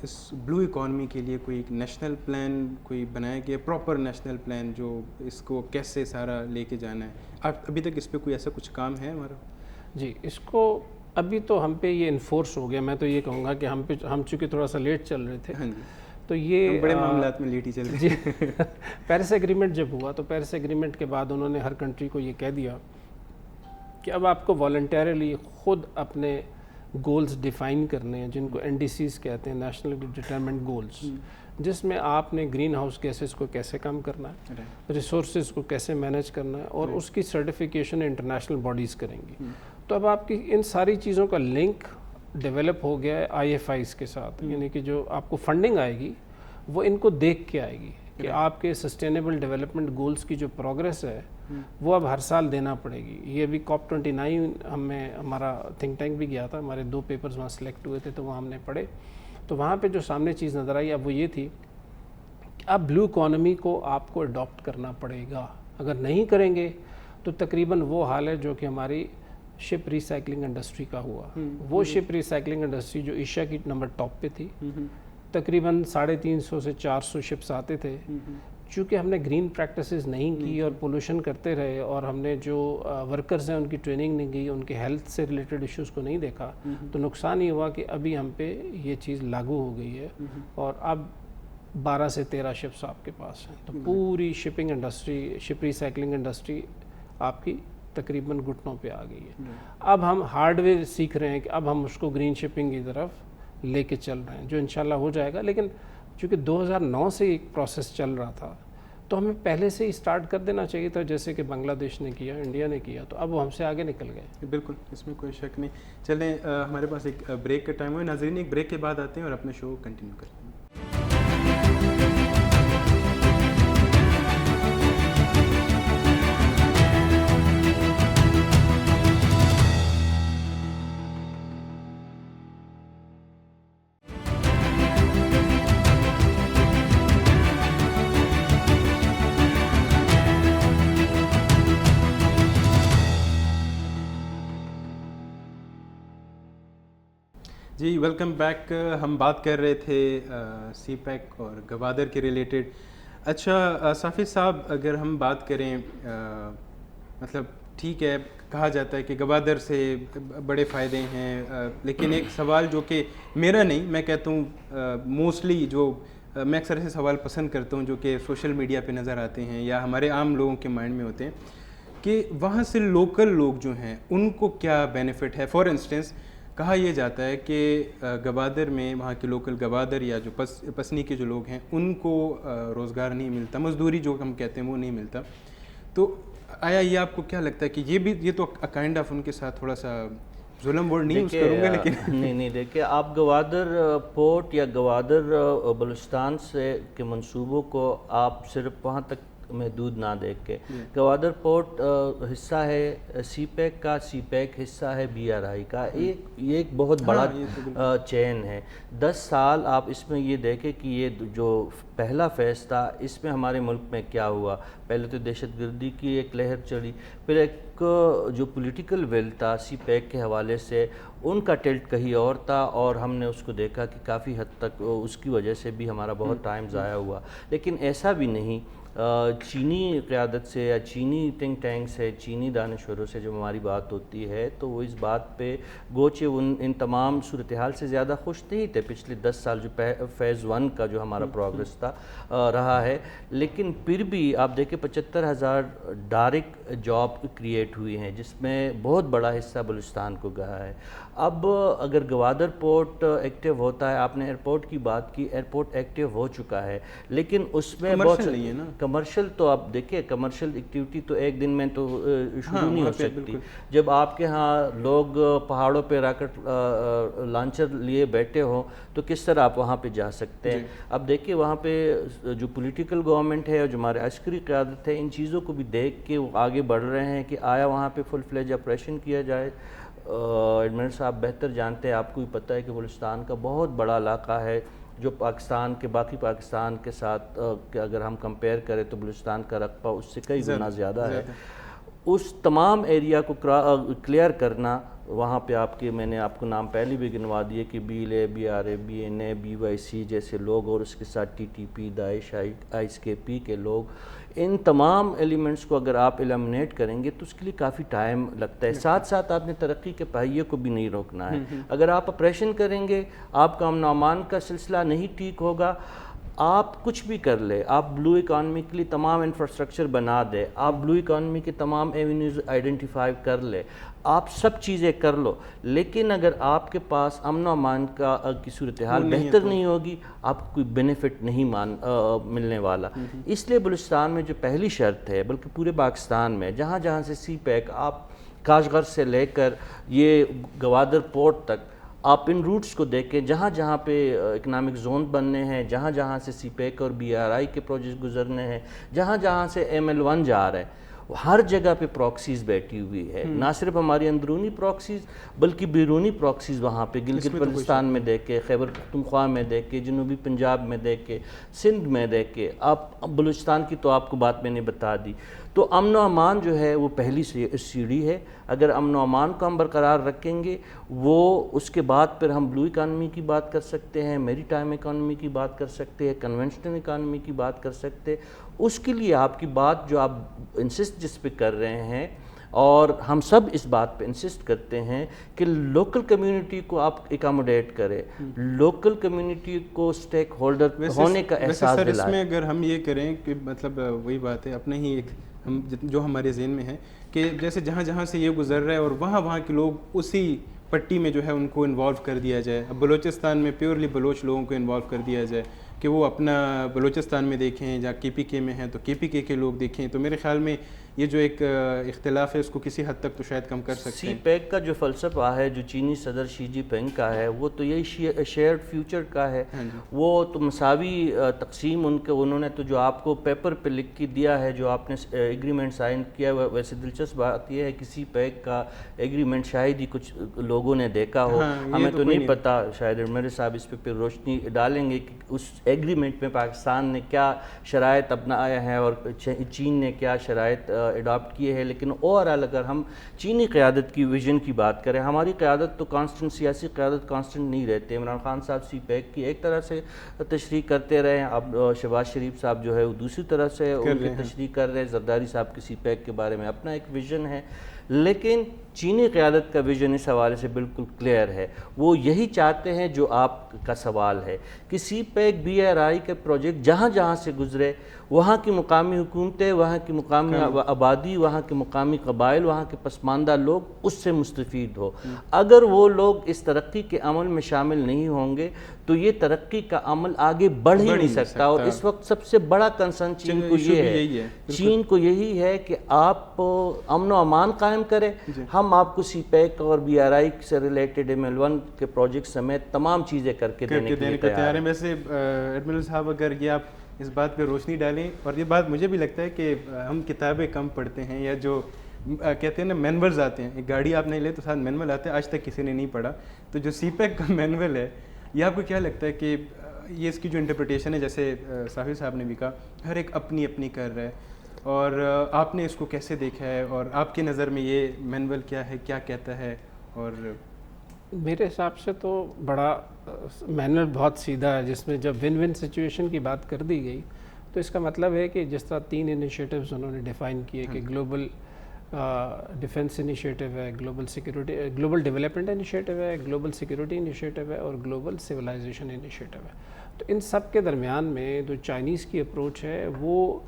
اس بلو اکانومی کے لیے کوئی نیشنل پلان کوئی بنایا گیا, پراپر نیشنل پلان جو اس کو کیسے سارا لے کے جانا ہے؟ ابھی تک اس پہ کوئی ایسا کچھ کام ہے ہمارا؟ جی, اس کو ابھی تو ہم پہ یہ انفورس ہو گیا. میں تو یہ کہوں گا کہ ہم چونکہ تھوڑا سا لیٹ چل رہے تھے, تو یہ بڑے معاملات میں لیٹ ہی چل رہے جی. پیرس ایگریمنٹ جب ہوا تو پیرس ایگریمنٹ کے بعد انہوں نے ہر کنٹری کو یہ کہہ دیا کہ اب آپ کو والنٹیرلی خود اپنے گولز ڈیفائن کرنے ہیں, جن کو NDCs کہتے ہیں, نیشنل ڈٹرمنٹ گولز, جس میں آپ نے گرین ہاؤس گیسز کو کیسے کم کرنا ہے, ریسورسز کو کیسے مینیج کرنا ہے, اور اس کی سرٹیفیکیشن انٹرنیشنل باڈیز کریں گی. تو اب آپ کی ان ساری چیزوں کا لنک ڈیولپ ہو گیا ہے IFIs کے ساتھ, یعنی کہ جو آپ کو فنڈنگ آئے گی وہ ان کو دیکھ کے آئے گی کہ آپ کے سسٹینیبل ڈیولپمنٹ گولز کی جو پروگریس ہے وہ اب ہر سال دینا پڑے گی. یہ ابھی COP29 ہمارا تھنک ٹینک بھی گیا تھا, ہمارے 2 پیپرز وہاں سلیکٹ ہوئے تھے, تو وہ ہم نے پڑھے. تو وہاں پہ جو سامنے چیز نظر آئی اب وہ یہ تھی کہ اب بلو اکانومی کو آپ کو اڈاپٹ کرنا پڑے گا. اگر نہیں کریں گے تو تقریباً وہ حال ہے جو کہ ہماری شپ ریسائکلنگ انڈسٹری کا ہوا. وہ شپ ریسائکلنگ انڈسٹری جو ایشیا کی نمبر ٹاپ پہ تھی, تقریباً 350 سے 400 شپس آتے تھے. چونکہ ہم نے گرین پریکٹسز نہیں کی اور پولوشن کرتے رہے, اور ہم نے جو ورکرز ہیں ان کی ٹریننگ نہیں کی, ان کے ہیلتھ سے ریلیٹڈ ایشوز کو نہیں دیکھا, تو نقصان یہ ہوا کہ ابھی ہم پہ یہ چیز لاگو ہو گئی ہے, اور اب 12 سے 13 شپس آپ کے پاس ہیں. تو پوری شپنگ انڈسٹری, شپ ریسائکلنگ انڈسٹری آپ کی تقریباً گھٹنوں پہ آ گئی ہے. اب ہم ہارڈ ویئر سیکھ رہے ہیں کہ اب ہم اس کو گرین شپنگ کی طرف لے کے چل رہے ہیں, جو انشاءاللہ ہو جائے گا. لیکن چونکہ 2009 سے ایک پروسیس چل رہا تھا, تو ہمیں پہلے سے ہی اسٹارٹ کر دینا چاہیے تھا, جیسے کہ بنگلہ دیش نے کیا, انڈیا نے کیا, تو اب وہ ہم سے آگے نکل گئے. بالکل, اس میں کوئی شک نہیں. چلیں, ہمارے پاس ایک بریک کا ٹائم ہوا. ناظرین, ایک بریک کے بعد آتے ہیں اور اپنا شو کنٹینیو کرتے ہیں. جی, ویلکم بیک. ہم بات کر رہے تھے سی پیک اور گوادر کے ریلیٹڈ. اچھا صافی صاحب, اگر ہم بات کریں, مطلب ٹھیک ہے کہا جاتا ہے کہ گوادر سے بڑے فائدے ہیں, لیکن ایک سوال جو کہ میرا نہیں, میں کہتا ہوں موسٹلی جو میں اکثر ایسے سوال پسند کرتا ہوں جو کہ سوشل میڈیا پہ نظر آتے ہیں یا ہمارے عام لوگوں کے مائنڈ میں ہوتے ہیں, کہ وہاں سے لوکل لوگ جو ہیں ان کو کیا بینیفٹ ہے. فار انسٹنس کہا یہ جاتا ہے کہ گوادر میں وہاں کے لوکل گوادر یا جو پسنی کے جو لوگ ہیں ان کو روزگار نہیں ملتا, مزدوری جو ہم کہتے ہیں وہ نہیں ملتا. تو آیا یہ آپ کو کیا لگتا ہے کہ یہ تو کائنڈ آف ان کے ساتھ تھوڑا سا ظلم ورڈ نہیں یوز کروں گا, لیکن نہیں دیکھیں, آپ گوادر پورٹ یا گوادر بلوچستان سے کے منصوبوں کو آپ صرف وہاں تک محدود نہ دیکھ کے. گوادر پورٹ حصہ ہے سی پیک کا, سی پیک حصہ ہے BRI کا. یہ ایک بہت بڑا چین ہے. 10 سال آپ اس میں یہ دیکھیں کہ یہ جو پہلا فیز تھا اس میں ہمارے ملک میں کیا ہوا. پہلے تو دہشت گردی کی ایک لہر چڑھی, پھر ایک جو پولیٹیکل ول تھا سی پیک کے حوالے سے ان کا ٹلٹ کہیں اور تھا, اور ہم نے اس کو دیکھا کہ کافی حد تک اس کی وجہ سے بھی ہمارا بہت ٹائم ضائع ہوا. لیکن ایسا بھی نہیں, چینی قیادت سے یا چینی تھنک ٹینک سے, چینی دانشوروں سے جب ہماری بات ہوتی ہے تو وہ اس بات پہ گوچے ان تمام صورتحال سے زیادہ خوش نہیں تھے پچھلے 10 سال جو فیز 1 کا جو ہمارا پروگرس تھا رہا ہے. لیکن پھر بھی آپ دیکھیں 75,000 ڈائریکٹ جاب کریٹ ہوئی ہیں جس میں بہت بڑا حصہ بلوچستان کو گیا ہے. اب اگر گوادر پورٹ ایکٹیو ہوتا ہے, آپ نے ایئرپورٹ کی بات کی, ایئرپورٹ ایکٹیو ہو چکا ہے لیکن اس میں بہت کمرشل, تو آپ دیکھیں کمرشل ایکٹیویٹی تو ایک دن میں تو شروع نہیں ہو سکتی. جب آپ کے ہاں لوگ پہاڑوں پہ راکٹ لانچر لیے بیٹھے ہوں تو کس طرح آپ وہاں پہ جا سکتے ہیں. اب دیکھیں وہاں پہ جو پولیٹیکل گورنمنٹ ہے اور جو ہمارے عسکری قیادت ہے, ان چیزوں کو بھی دیکھ کے وہ آگے بڑھ رہے ہیں کہ آیا وہاں پہ فل فلیج آپریشن کیا جائے. ایڈمنسٹریٹر صاحب بہتر جانتے ہیں, آپ کو بھی پتہ ہے کہ بلوچستان کا بہت بڑا علاقہ ہے جو پاکستان کے باقی پاکستان کے ساتھ اگر ہم کمپیئر کریں تو بلوچستان کا رقبہ اس سے کئی گنا زیادہ ہے. اس تمام ایریا کو کلیئر کرنا, وہاں پہ آپ کے میں نے آپ کو نام پہلے بھی گنوا دیے کہ BLA, BRA, BNA, BYC جیسے لوگ, اور اس کے ساتھ TTP, داعش, ISKP کے لوگ, ان تمام ایلیمنٹس کو اگر آپ ایلیمنیٹ کریں گے تو اس کے لیے کافی ٹائم لگتا ہے. ساتھ ساتھ آپ نے ترقی کے پہیے کو بھی نہیں روکنا ہے. اگر آپ آپریشن کریں گے, آپ کا امن و امان کا سلسلہ نہیں ٹھیک ہوگا, آپ کچھ بھی کر لے, آپ بلو اکانومی کے لیے تمام انفراسٹرکچر بنا دے, آپ بلو اکانومی کے تمام ایونیوز آئیڈینٹیفائی کر لے, آپ سب چیزیں کر لو, لیکن اگر آپ کے پاس امن و امان کی صورتحال بہتر نہیں ہوگی, آپ کو کوئی بینیفٹ نہیں ملنے والا. اس لیے بلوچستان میں جو پہلی شرط ہے, بلکہ پورے پاکستان میں جہاں جہاں سے سی پیک, آپ کاشغر سے لے کر یہ گوادر پورٹ تک, آپ ان روٹس کو دیکھیں جہاں جہاں پہ اکنامک زون بننے ہیں, جہاں جہاں سے سی پیک اور BRI کے پروجیکٹ گزرنے ہیں, جہاں جہاں سے ML1 جا رہا ہے, ہر جگہ پہ پراکسیز بیٹھی ہوئی ہے. نہ صرف ہماری اندرونی پراکسیز بلکہ بیرونی پراکسیز وہاں پہ گلگت بلتستان میں دیکھے, خیبر پختونخوا میں دیکھے, جنوبی پنجاب میں دیکھے, سندھ میں دیکھے, آپ بلوچستان کی تو آپ کو بات میں نے بتا دی. تو امن و امان جو ہے وہ پہلی سیڑھی ہے. اگر امن و امان کو ہم برقرار رکھیں گے, وہ اس کے بعد پھر ہم بلو اکانومی کی بات کر سکتے ہیں, میری ٹائم اکانومی کی بات کر سکتے ہیں, کنونشنل اکانومی کی بات کر سکتے ہیں. اس کے لیے آپ کی بات جو آپ انسسٹ جس پہ کر رہے ہیں, اور ہم سب اس بات پہ انسسٹ کرتے ہیں کہ لوکل کمیونٹی کو آپ اکاموڈیٹ کریں, لوکل کمیونٹی کو سٹیک ہولڈر ہونے کا احساس دلائیں. اس میں اگر ہم یہ کریں کہ مطلب وہی بات ہے, اپنے ہی ایک ہم جو ہمارے ذہن میں ہے کہ جیسے جہاں جہاں سے یہ گزر رہا ہے اور وہاں کے لوگ اسی پٹی میں جو ہے ان کو انوالو کر دیا جائے. اب بلوچستان میں پیورلی بلوچ لوگوں کو انوالو کر دیا جائے کہ وہ اپنا بلوچستان میں دیکھیں, یا KPK میں ہیں تو KPK کے لوگ دیکھیں. تو میرے خیال میں یہ جو ایک اختلاف ہے اس کو کسی حد تک تو شاید کم کر سکتے ہیں. سی پیک کا جو فلسفہ ہے جو چینی صدر شی جی پنگ کا ہے, وہ تو یہی شیئرڈ فیوچر کا ہے. وہ تو مساوی تقسیم انہوں نے تو جو آپ کو پیپر پہ لکھ کے دیا ہے, جو آپ نے ایگریمنٹ سائن کیا, ویسے دلچسپ بات یہ ہے کہ سی پیک کا ایگریمنٹ شاید ہی کچھ لوگوں نے دیکھا ہو, ہمیں تو نہیں پتا. شاید میرے صاحب اس پہ پھر روشنی ڈالیں گے کہ اس ایگریمنٹ میں پاکستان نے کیا شرائط اپنایا ہے اور چین نے کیا شرائط اڈاپٹ کیے ہیں. لیکن اوورآل اگر ہم چینی قیادت کی ویژن کی بات کریں, ہماری قیادت تو کانسٹنٹ, سیاسی قیادت کانسٹنٹ نہیں رہتے. عمران خان صاحب سی پیک کی ایک طرح سے تشریح کرتے رہے, اب شہباز شریف صاحب جو ہے وہ دوسری طرح سے ان کی تشریح کر رہے ہیں, زرداری صاحب کی سی پیک کے بارے میں اپنا ایک ویژن ہے. لیکن چینی قیادت کا ویژن اس حوالے سے بالکل کلیئر ہے. وہ یہی چاہتے ہیں جو آپ کا سوال ہے کہ سی پیک BRI کے پروجیکٹ جہاں جہاں سے گزرے, وہاں کی مقامی حکومتیں, وہاں کی مقامی آبادی, وہاں کے مقامی قبائل, وہاں کے پسماندہ لوگ اس سے مستفید ہو. اگر وہ لوگ اس ترقی کے عمل میں شامل نہیں ہوں گے تو یہ ترقی کا عمل آگے بڑھ ہی نہیں سکتا. اور اس وقت سب سے بڑا کنسرن چین کو یہ ہے, چین کو یہی ہے کہ آپ امن و امان قائم کریں, ہم آپ کو سی پیک اور BRI سے ریلیٹڈ ML1 کے پروجیکٹ سمیت تمام چیزیں کر کے دینے کے لیے تیار ہیں. ویسے ایڈمرل صاحب اگر یہ آپ اس بات پہ روشنی ڈالیں. اور یہ بات مجھے بھی لگتا ہے کہ ہم کتابیں کم پڑھتے ہیں, یا جو کہتے ہیں نا مینولز آتے ہیں, ایک گاڑی آپ نہیں لے تو ساتھ مینول آتے ہیں, آج تک کسی نے نہیں پڑھا. تو جو سی پیک کا مینول ہے, یہ آپ کو کیا لگتا ہے کہ یہ اس کی جو انٹرپریٹیشن ہے, جیسے صافی صاحب نے بھی کہا, ہر ایک اپنی اپنی کر رہا ہے, اور آپ نے اس کو کیسے دیکھا ہے, اور آپ کی نظر میں یہ مینول کیا ہے, کیا کہتا ہے؟ اور میرے حساب سے تو بڑا مینول بہت سیدھا ہے, جس میں جب ون ون سچویشن کی بات کر دی گئی تو اس کا مطلب ہے کہ جس طرح 3 انیشیٹوز انہوں نے ڈیفائن کیے کہ گلوبل ڈیفنس انیشیٹو ہے, global security, global development initiative ہے, گلوبل سیکورٹی انیشیٹو ہے, اور گلوبل سویلائزیشن انیشیٹو ہے. تو ان سب کے درمیان میں جو چائنیز کی اپروچ ہے وہ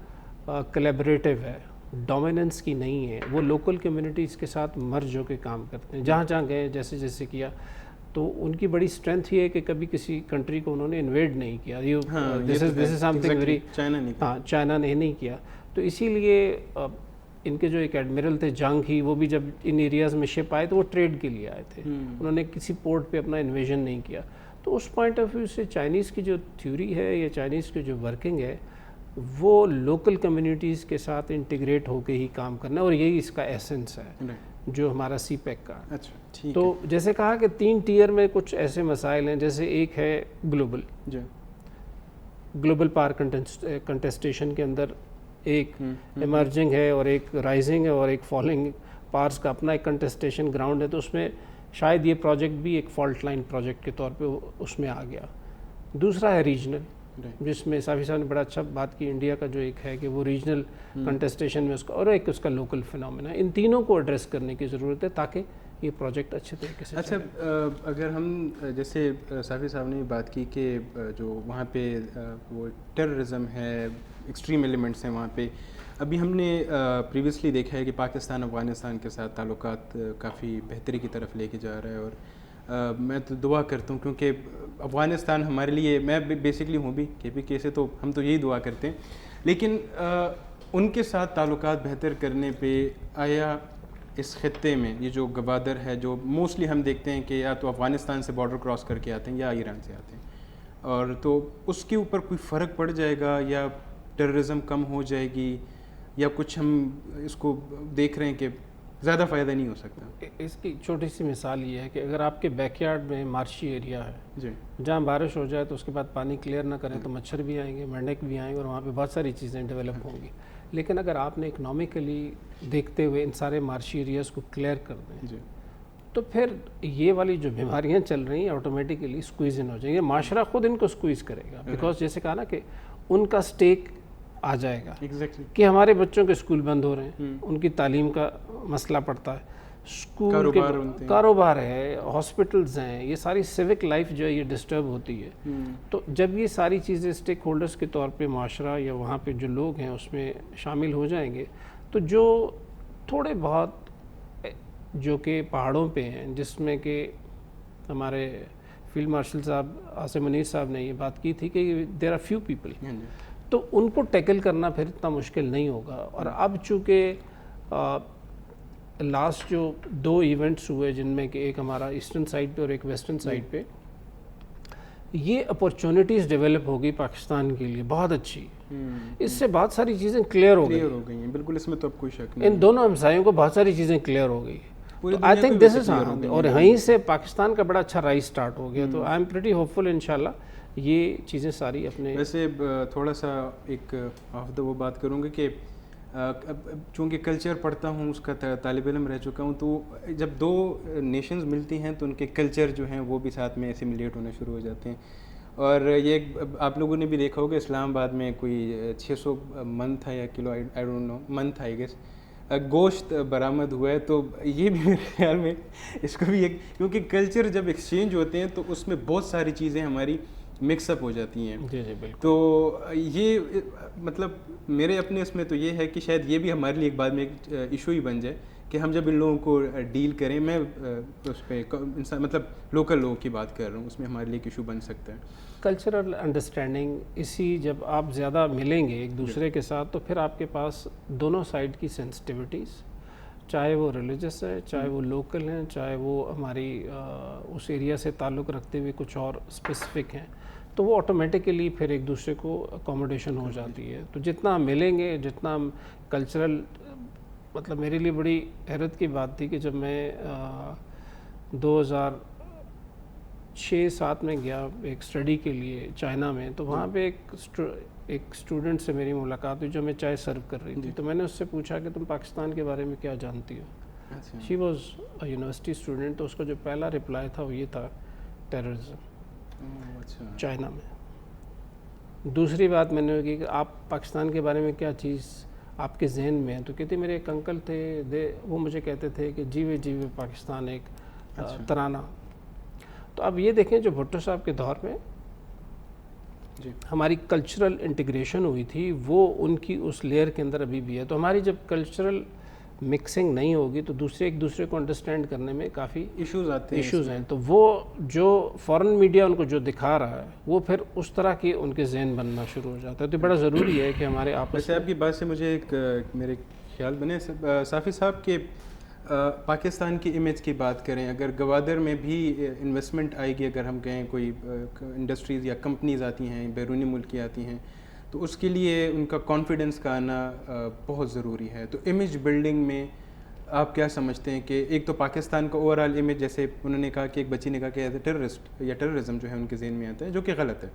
کلیبریٹو ہے, ڈومیننس کی نہیں ہے. وہ لوکل کمیونٹیز کے ساتھ مرج ہو کے کام کرتے ہیں, جہاں جہاں گئے جیسے جیسے کیا. تو ان کی بڑی اسٹرینتھ یہ ہے کہ کبھی کسی کنٹری کو انہوں نے انویڈ نہیں کیا. دس از سم تھنگ ویری, ہاں چائنا نے نہیں کیا. تو اسی لیے ان کے جو ایک ایڈمرل تھے جانگ ہی, وہ بھی جب ان ایریاز میں شپ آئے تو وہ ٹریڈ کے لیے آئے تھے, انہوں نے کسی پورٹ پہ اپنا انویژن نہیں کیا. تو اس پوائنٹ آف ویو سے چائنیز کی جو تھیوری ہے یا چائنیز کی جو ورکنگ ہے وہ لوکل کمیونٹیز کے ساتھ انٹیگریٹ ہو کے ہی کام کرنا ہے, اور یہی اس کا ایسنس ہے جو ہمارا سی پیک کا. تو جیسے کہا کہ 3 ٹیئر میں کچھ ایسے مسائل ہیں, جیسے ایک ہے گلوبل پاور کنٹیسٹیشن کے اندر ایک ایمرجنگ ہے اور ایک رائزنگ ہے اور ایک فالنگ پاورس کا اپنا ایک کنٹیسٹیشن گراؤنڈ ہے. تو اس میں شاید یہ پروجیکٹ بھی ایک فالٹ لائن پروجیکٹ کے طور پہ اس میں آ گیا. دوسرا ہے ریجنل, جس میں صافی صاحب نے بڑا اچھا بات کی, انڈیا کا جو ایک ہے کہ وہ ریجنل کنٹیسٹیشن میں اس کا, اور ایک اس کا لوکل فینومینا. ان تینوں کو ایڈریس کرنے کی ضرورت ہے تاکہ یہ پروجیکٹ اچھے طریقے سے. اچھا, اگر ہم جیسے صافی صاحب نے بات کی کہ جو وہاں پہ وہ ٹیررزم ہے, ایکسٹریم ایلیمنٹس ہیں وہاں پہ, ابھی ہم نے پریویسلی دیکھا ہے کہ پاکستان افغانستان کے ساتھ تعلقات کافی بہتری کی طرف لے کے جا رہا ہے. اور میں تو دعا کرتا ہوں, کیونکہ افغانستان ہمارے لیے, میں بیسکلی ہوں بھی KPK سے, تو ہم تو یہی دعا کرتے ہیں, لیکن ان کے ساتھ تعلقات بہتر کرنے پہ آیا اس خطے میں یہ جو گوادر ہے, جو موسٹلی ہم دیکھتے ہیں کہ یا تو افغانستان سے بارڈر کراس کر کے آتے ہیں یا ایران سے آتے ہیں, اور تو اس کے اوپر کوئی فرق پڑ جائے گا, یا ٹیررزم کم ہو جائے گی, یا کچھ ہم اس کو دیکھ رہے ہیں کہ زیادہ فائدہ نہیں ہو سکتا؟ اس کی چھوٹی سی مثال یہ ہے کہ اگر آپ کے بیک یارڈ میں مارشی ایریا ہے جہاں بارش ہو جائے تو اس کے بعد پانی کلیئر نہ کریں تو مچھر بھی آئیں گے, مینڈک بھی آئیں گے, اور وہاں پہ بہت ساری چیزیں ڈیولپ ہوں گی. لیکن اگر آپ نے اکنامکلی دیکھتے ہوئے ان سارے مارشی ایریاز کو کلیئر کر دیں تو پھر یہ والی جو بیماریاں چل رہی ہیں آٹومیٹیکلی اسکویز ان ہو جائیں گے. معاشرہ خود ان کو اسکویز کرے گا, بیکاز جیسے کہا نا کہ ان کا اسٹیک آ جائے گا کہ ہمارے بچوں کے اسکول بند ہو رہے ہیں, ان کی تعلیم کا مسئلہ پڑتا ہے, اسکول کے کاروبار ہے, ہاسپٹلز ہیں, یہ ساری سیوک لائف جو ہے یہ ڈسٹرب ہوتی ہے. تو جب یہ ساری چیزیں اسٹیک ہولڈرز کے طور پہ معاشرہ یا وہاں پہ جو لوگ ہیں اس میں شامل ہو جائیں گے, تو جو تھوڑے بہت جو کہ پہاڑوں پہ ہیں, جس میں کہ ہمارے فیلڈ مارشل صاحب عاصم منیر صاحب نے یہ بات کی تھی کہ دیر آر فیو پیپل, تو ان کو ٹیکل کرنا پھر اتنا مشکل نہیں ہوگا. اور اب چونکہ لاسٹ جو 2 ایونٹس ہوئے جن میں کہ ایک ہمارا ایسٹرن سائڈ پہ اور ایک ویسٹرن سائڈ پہ, یہ اپورچونیٹیز ڈیولپ ہوگی پاکستان کے لیے بہت اچھی. اس سے بہت ساری چیزیں کلیئر ہو گئی ہیں, بالکل, اس میں تو اب کوئی شک نہیں. ان دونوں ہمسایوں کو بہت ساری چیزیں کلیئر ہو گئی. آئی تھنک دس از, اور یہیں سے پاکستان کا بڑا اچھا رائز اسٹارٹ ہو گیا. تو آئی ایم پریٹی ہوپ فل انشاءاللہ یہ چیزیں ساری اپنے. ویسے تھوڑا سا ایک آف دا وہ بات کروں گا کہ چونکہ کلچر پڑھتا ہوں, اس کا طالب علم رہ چکا ہوں, تو جب 2 نیشنز ملتی ہیں تو ان کے کلچر جو ہیں وہ بھی ساتھ میں اسیمولیٹ ہونا شروع ہو جاتے ہیں. اور یہ آپ لوگوں نے بھی دیکھا ہوگا اسلام آباد میں کوئی 600 من تھا یا کلو, آئی ڈونٹ نو, من تھا آئی گیس, گوشت برآمد ہوا ہے. تو یہ بھی میرے خیال میں اس کو بھی ایک, کیونکہ کلچر جب ایکسچینج ہوتے ہیں تو اس میں بہت ساری چیزیں ہماری مکس اپ ہو جاتی ہیں. جی جی بالکل. تو یہ مطلب میرے اپنے اس میں تو یہ ہے کہ شاید یہ بھی ہمارے لیے ایک بعد میں ایک ایشو ہی بن جائے کہ ہم جب ان لوگوں کو ڈیل کریں, میں اس پہ مطلب لوکل لوگوں کی بات کر رہا ہوں, اس میں ہمارے لیے ایک ایشو بن سکتا ہے. کلچرل انڈرسٹینڈنگ, اسی جب آپ زیادہ ملیں گے ایک دوسرے کے ساتھ تو پھر آپ کے پاس دونوں سائڈ کی سینسٹیوٹیز, چاہے وہ ریلیجس ہے, چاہے وہ لوکل ہیں, چاہے وہ ہماری اس ایریا سے تعلق رکھتے ہوئے کچھ اور اسپیسیفک ہیں, تو وہ آٹومیٹیکلی پھر ایک دوسرے کو اکوموڈیشن ہو جاتی ہے. تو جتنا ہم ملیں گے, جتنا ہم کلچرل, مطلب میرے لیے بڑی حیرت کی بات تھی کہ جب میں 2006-07 میں گیا ایک اسٹڈی کے لیے چائنا میں, تو وہاں پہ ایک اسٹوڈنٹ سے میری ملاقات ہوئی جو میں چائے سرو کر رہی تھی. تو میں نے اس سے پوچھا کہ تم پاکستان کے بارے میں کیا جانتی ہو. She was a university student. تو اس کا جو پہلا رپلائی تھا وہ یہ تھا, ٹیررزم چائنا میں. دوسری بات میں نے کی کہ آپ پاکستان کے بارے میں کیا چیز آپ کے ذہن میں ہے. تو کہتے میرے ایک انکل تھے, وہ مجھے کہتے تھے کہ جیوے جیوے پاکستان ایک ترانہ. تو اب یہ دیکھیں جو بھٹو صاحب کے دور میں ہماری کلچرل انٹیگریشن ہوئی تھی وہ ان کی اس لیئر کے اندر ابھی بھی ہے. تو ہماری جب کلچرل مکسنگ نہیں ہوگی تو دوسرے ایک دوسرے کو انڈرسٹینڈ کرنے میں کافی ایشوز آتے ہیں. ایشوز ہیں. تو وہ جو فورن میڈیا ان کو جو دکھا رہا ہے وہ پھر اس طرح کے ان کے ذہن بننا شروع ہو جاتا ہے. تو بڑا ضروری ہے کہ ہمارے آپس ویسے آپ کی بات سے مجھے ایک میرے خیال بنے صافی صاحب کہ پاکستان کی امیج کی بات کریں, اگر گوادر میں بھی انویسٹمنٹ آئے گی, اگر ہم کہیں کوئی انڈسٹریز یا کمپنیز آتی ہیں بیرونی ملک کی آتی ہیں, تو اس کے لیے ان کا کانفیڈنس کا آنا بہت ضروری ہے. تو امیج بلڈنگ میں آپ کیا سمجھتے ہیں کہ ایک تو پاکستان کا اوور آل امیج, جیسے انہوں نے کہا کہ ایک بچی نے کہا کہ ایز اے ٹیررسٹ یا ٹیررزم جو ہے ان کے ذہن میں آتا ہے, جو کہ غلط ہے.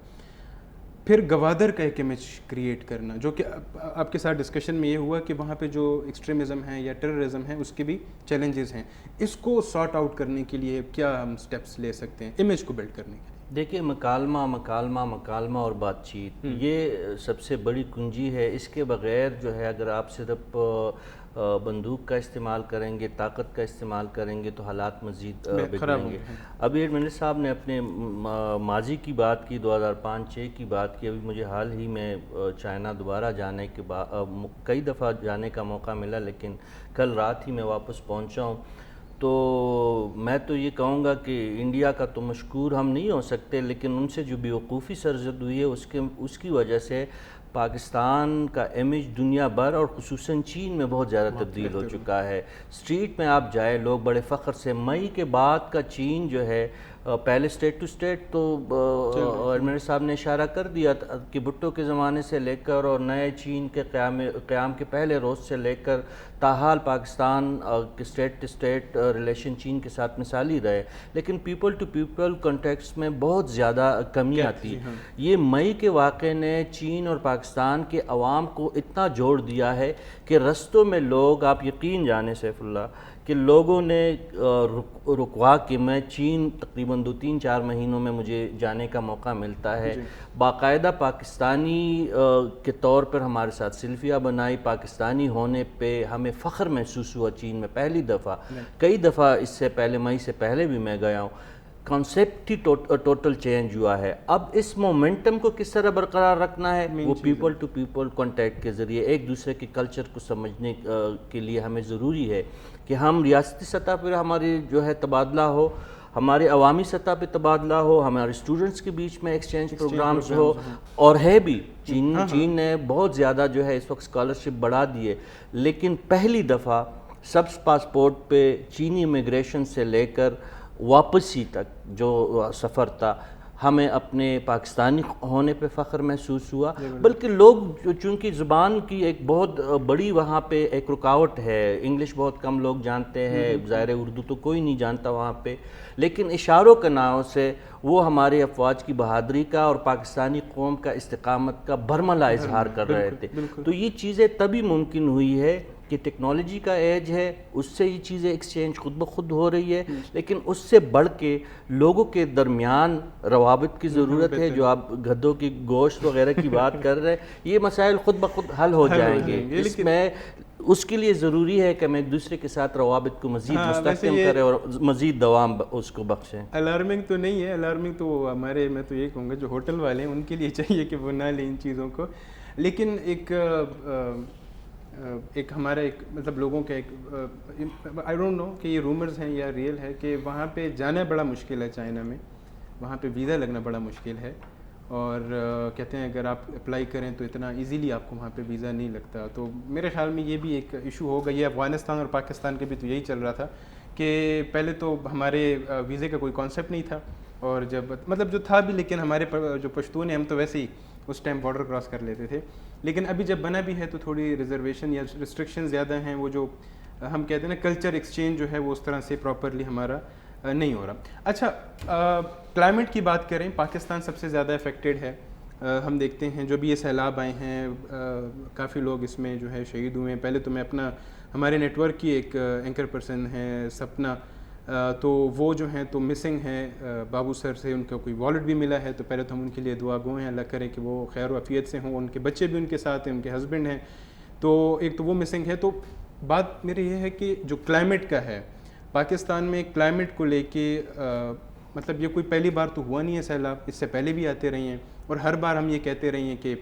پھر گوادر کا ایک امیج کریٹ کرنا, جو کہ آپ کے ساتھ ڈسکشن میں یہ ہوا کہ وہاں پہ جو ایکسٹریمزم ہے یا ٹیررزم ہے اس کے بھی چیلنجز ہیں. اس کو سارٹ آؤٹ کرنے کے لیے کیا ہم سٹیپس لے سکتے ہیں امیج کو بلڈ کرنے کے لیے؟ دیکھیں, مکالمہ اور بات چیت یہ سب سے بڑی کنجی ہے. اس کے بغیر جو ہے اگر آپ صرف بندوق کا استعمال کریں گے, طاقت کا استعمال کریں گے تو حالات مزید بگڑیں گے. ابھی ایڈمنسٹر صاحب نے اپنے ماضی کی بات کی, 2005-06 کی بات کی. ابھی مجھے حال ہی میں چائنا دوبارہ جانے کے کئی دفعہ جانے کا موقع ملا, لیکن کل رات ہی میں واپس پہنچا ہوں. تو میں تو یہ کہوں گا کہ انڈیا کا تو مشکور ہم نہیں ہو سکتے, لیکن ان سے جو بیوقوفی سرزد ہوئی ہے اس کی وجہ سے پاکستان کا امیج دنیا بھر اور خصوصاً چین میں بہت زیادہ تبدیل ہو چکا ہے. اسٹریٹ میں آپ جائے, لوگ بڑے فخر سے, مئی کے بعد کا چین جو ہے, پہلے اسٹیٹ ٹو اسٹیٹ تو ایڈمنسٹر صاحب نے اشارہ کر دیا کہ بھٹو کے زمانے سے لے کر اور نئے چین کے قیام کے پہلے روز سے لے کر تاحال پاکستان کے اسٹیٹ ٹو اسٹیٹ ریلیشن چین کے ساتھ مثالی رہے, لیکن پیپل ٹو پیپل کانٹیکسٹ میں بہت زیادہ کمی آتی. یہ مئی کے واقعے نے چین اور پاکستان کے عوام کو اتنا جوڑ دیا ہے کہ رستوں میں لوگ, آپ یقین جانیں سیف اللہ, کہ لوگوں نے رکوا کہ میں چین تقریباً 2-3-4 مہینوں میں مجھے جانے کا موقع ملتا ہے, باقاعدہ پاکستانی کے طور پر ہمارے ساتھ سیلفیاں بنائی. پاکستانی ہونے پہ ہمیں فخر محسوس ہوا چین میں پہلی دفعہ. کئی دفعہ اس سے پہلے, مئی سے پہلے بھی میں گیا ہوں. کانسیپٹ ہی ٹوٹل چینج ہوا ہے. اب اس مومنٹم کو کس طرح برقرار رکھنا ہے, وہ پیپل ٹو پیپل کانٹیکٹ کے ذریعے ایک دوسرے کے کلچر کو سمجھنے کے لیے ہمیں ضروری ہے کہ ہم ریاستی سطح پر ہماری جو ہے تبادلہ ہو, ہمارے عوامی سطح پہ تبادلہ ہو, ہمارے اسٹوڈنٹس کے بیچ میں ایکسچینج پروگرامز ہو, اور ہے بھی. چین نے بہت زیادہ جو ہے اس وقت اسکالرشپ بڑھا دی ہے, لیکن پہلی دفعہ سبز پاسپورٹ پہ چینی امیگریشن سے لے کر واپسی تک جو سفر تھا, ہمیں اپنے پاکستانی ہونے پہ فخر محسوس ہوا. بلکہ لوگ چونکہ زبان کی ایک بہت بڑی وہاں پہ ایک رکاوٹ ہے, انگلش بہت کم لوگ جانتے ہیں, ظاہر اردو تو کوئی نہیں جانتا وہاں پہ, لیکن اشاروں کناؤں سے وہ ہمارے افواج کی بہادری کا اور پاکستانی قوم کا استقامت کا برملا اظہار کر رہے تھے. تو یہ چیزیں تبھی ممکن ہوئی ہے کہ ٹیکنالوجی کا ایج ہے, اس سے یہ چیزیں ایکسچینج خود بخود ہو رہی ہے, لیکن اس سے بڑھ کے لوگوں کے درمیان روابط کی ضرورت ہے. جو آپ گدھوں کی گوشت وغیرہ کی بات کر رہے ہیں, یہ مسائل خود بخود حل ہو جائیں گے. اس کے لیے ضروری ہے کہ ہم ایک دوسرے کے ساتھ روابط کو مزید مستحکم کریں اور مزید دوام اس کو بخشیں. الارمنگ تو نہیں ہے, الارمنگ تو ہمارے, میں تو یہ کہوں گا جو ہوٹل والے ہیں ان کے لیے چاہیے کہ وہ نہ لیں ان چیزوں کو. لیکن ایک ہمارا ایک مطلب لوگوں کا ایک آئی ڈونٹ نو کہ یہ رومرز ہیں یا ریئل ہے کہ وہاں پہ جانا بڑا مشکل ہے چائنا میں, وہاں پہ ویزا لگنا بڑا مشکل ہے, اور کہتے ہیں اگر آپ اپلائی کریں تو اتنا ایزیلی آپ کو وہاں پہ ویزا نہیں لگتا. تو میرے خیال میں یہ بھی ایک ایشو ہوگا. یہ افغانستان اور پاکستان کے بھی تو یہی چل رہا تھا کہ پہلے تو ہمارے ویزے کا کوئی کانسیپٹ نہیں تھا, اور جب مطلب جو تھا بھی، لیکن ہمارے جو پشتون ہیں ہم تو ویسے ہی اس ٹائم بارڈر کراس کر لیتے تھے. لیکن ابھی جب بنا بھی ہے تو تھوڑی ریزرویشن یا ریسٹرکشن زیادہ ہیں. وہ جو ہم کہتے ہیں نا کلچر ایکسچینج جو ہے وہ اس طرح سے پراپرلی ہمارا نہیں ہو رہا. اچھا کلائمیٹ کی بات کریں، پاکستان سب سے زیادہ افیکٹڈ ہے. ہم دیکھتے ہیں جو بھی یہ سیلاب آئے ہیں کافی لوگ اس میں جو ہے شہید ہوئے ہیں. پہلے تو میں اپنا ہمارے نیٹ ورک کی ایک اینکر پرسن ہے سپنا، تو وہ جو ہیں تو مسنگ ہیں بابو سر سے، ان کا کوئی والیٹ بھی ملا ہے. تو پہلے تو ہم ان کے لیے دعا گو ہیں، اللہ کرے کہ وہ خیر و عافیت سے ہوں. ان کے بچے بھی ان کے ساتھ ہیں، ان کے ہسبینڈ ہیں. تو ایک تو وہ مسنگ ہے. تو بات میری یہ ہے کہ جو کلائمیٹ کا ہے پاکستان میں، کلائمیٹ کو لے کے مطلب یہ کوئی پہلی بار تو ہوا نہیں ہے سیلاب، اس سے پہلے بھی آتے رہے ہیں. اور ہر بار ہم یہ کہتے رہے ہیں کہ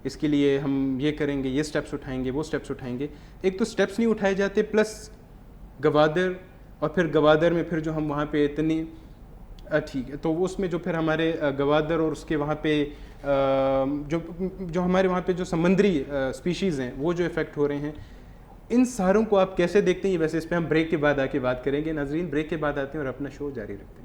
اس کے لیے ہم یہ کریں گے، یہ سٹیپس اٹھائیں گے، وہ سٹیپس اٹھائیں گے. ایک تو سٹیپس نہیں اٹھائے جاتے، پلس گوادر، اور پھر گوادر میں پھر جو ہم وہاں پہ اتنی ٹھیک ہے تو اس میں جو پھر ہمارے گوادر اور اس کے وہاں پہ جو ہمارے وہاں پہ جو سمندری اسپیشیز ہیں وہ جو افیکٹ ہو رہے ہیں، ان ساروں کو آپ کیسے دیکھتے ہیں؟ ویسے اس پہ ہم بریک کے بعد آ کے بات کریں گے. ناظرین بریک کے بعد آتے ہیں اور اپنا شو جاری رکھتے ہیں.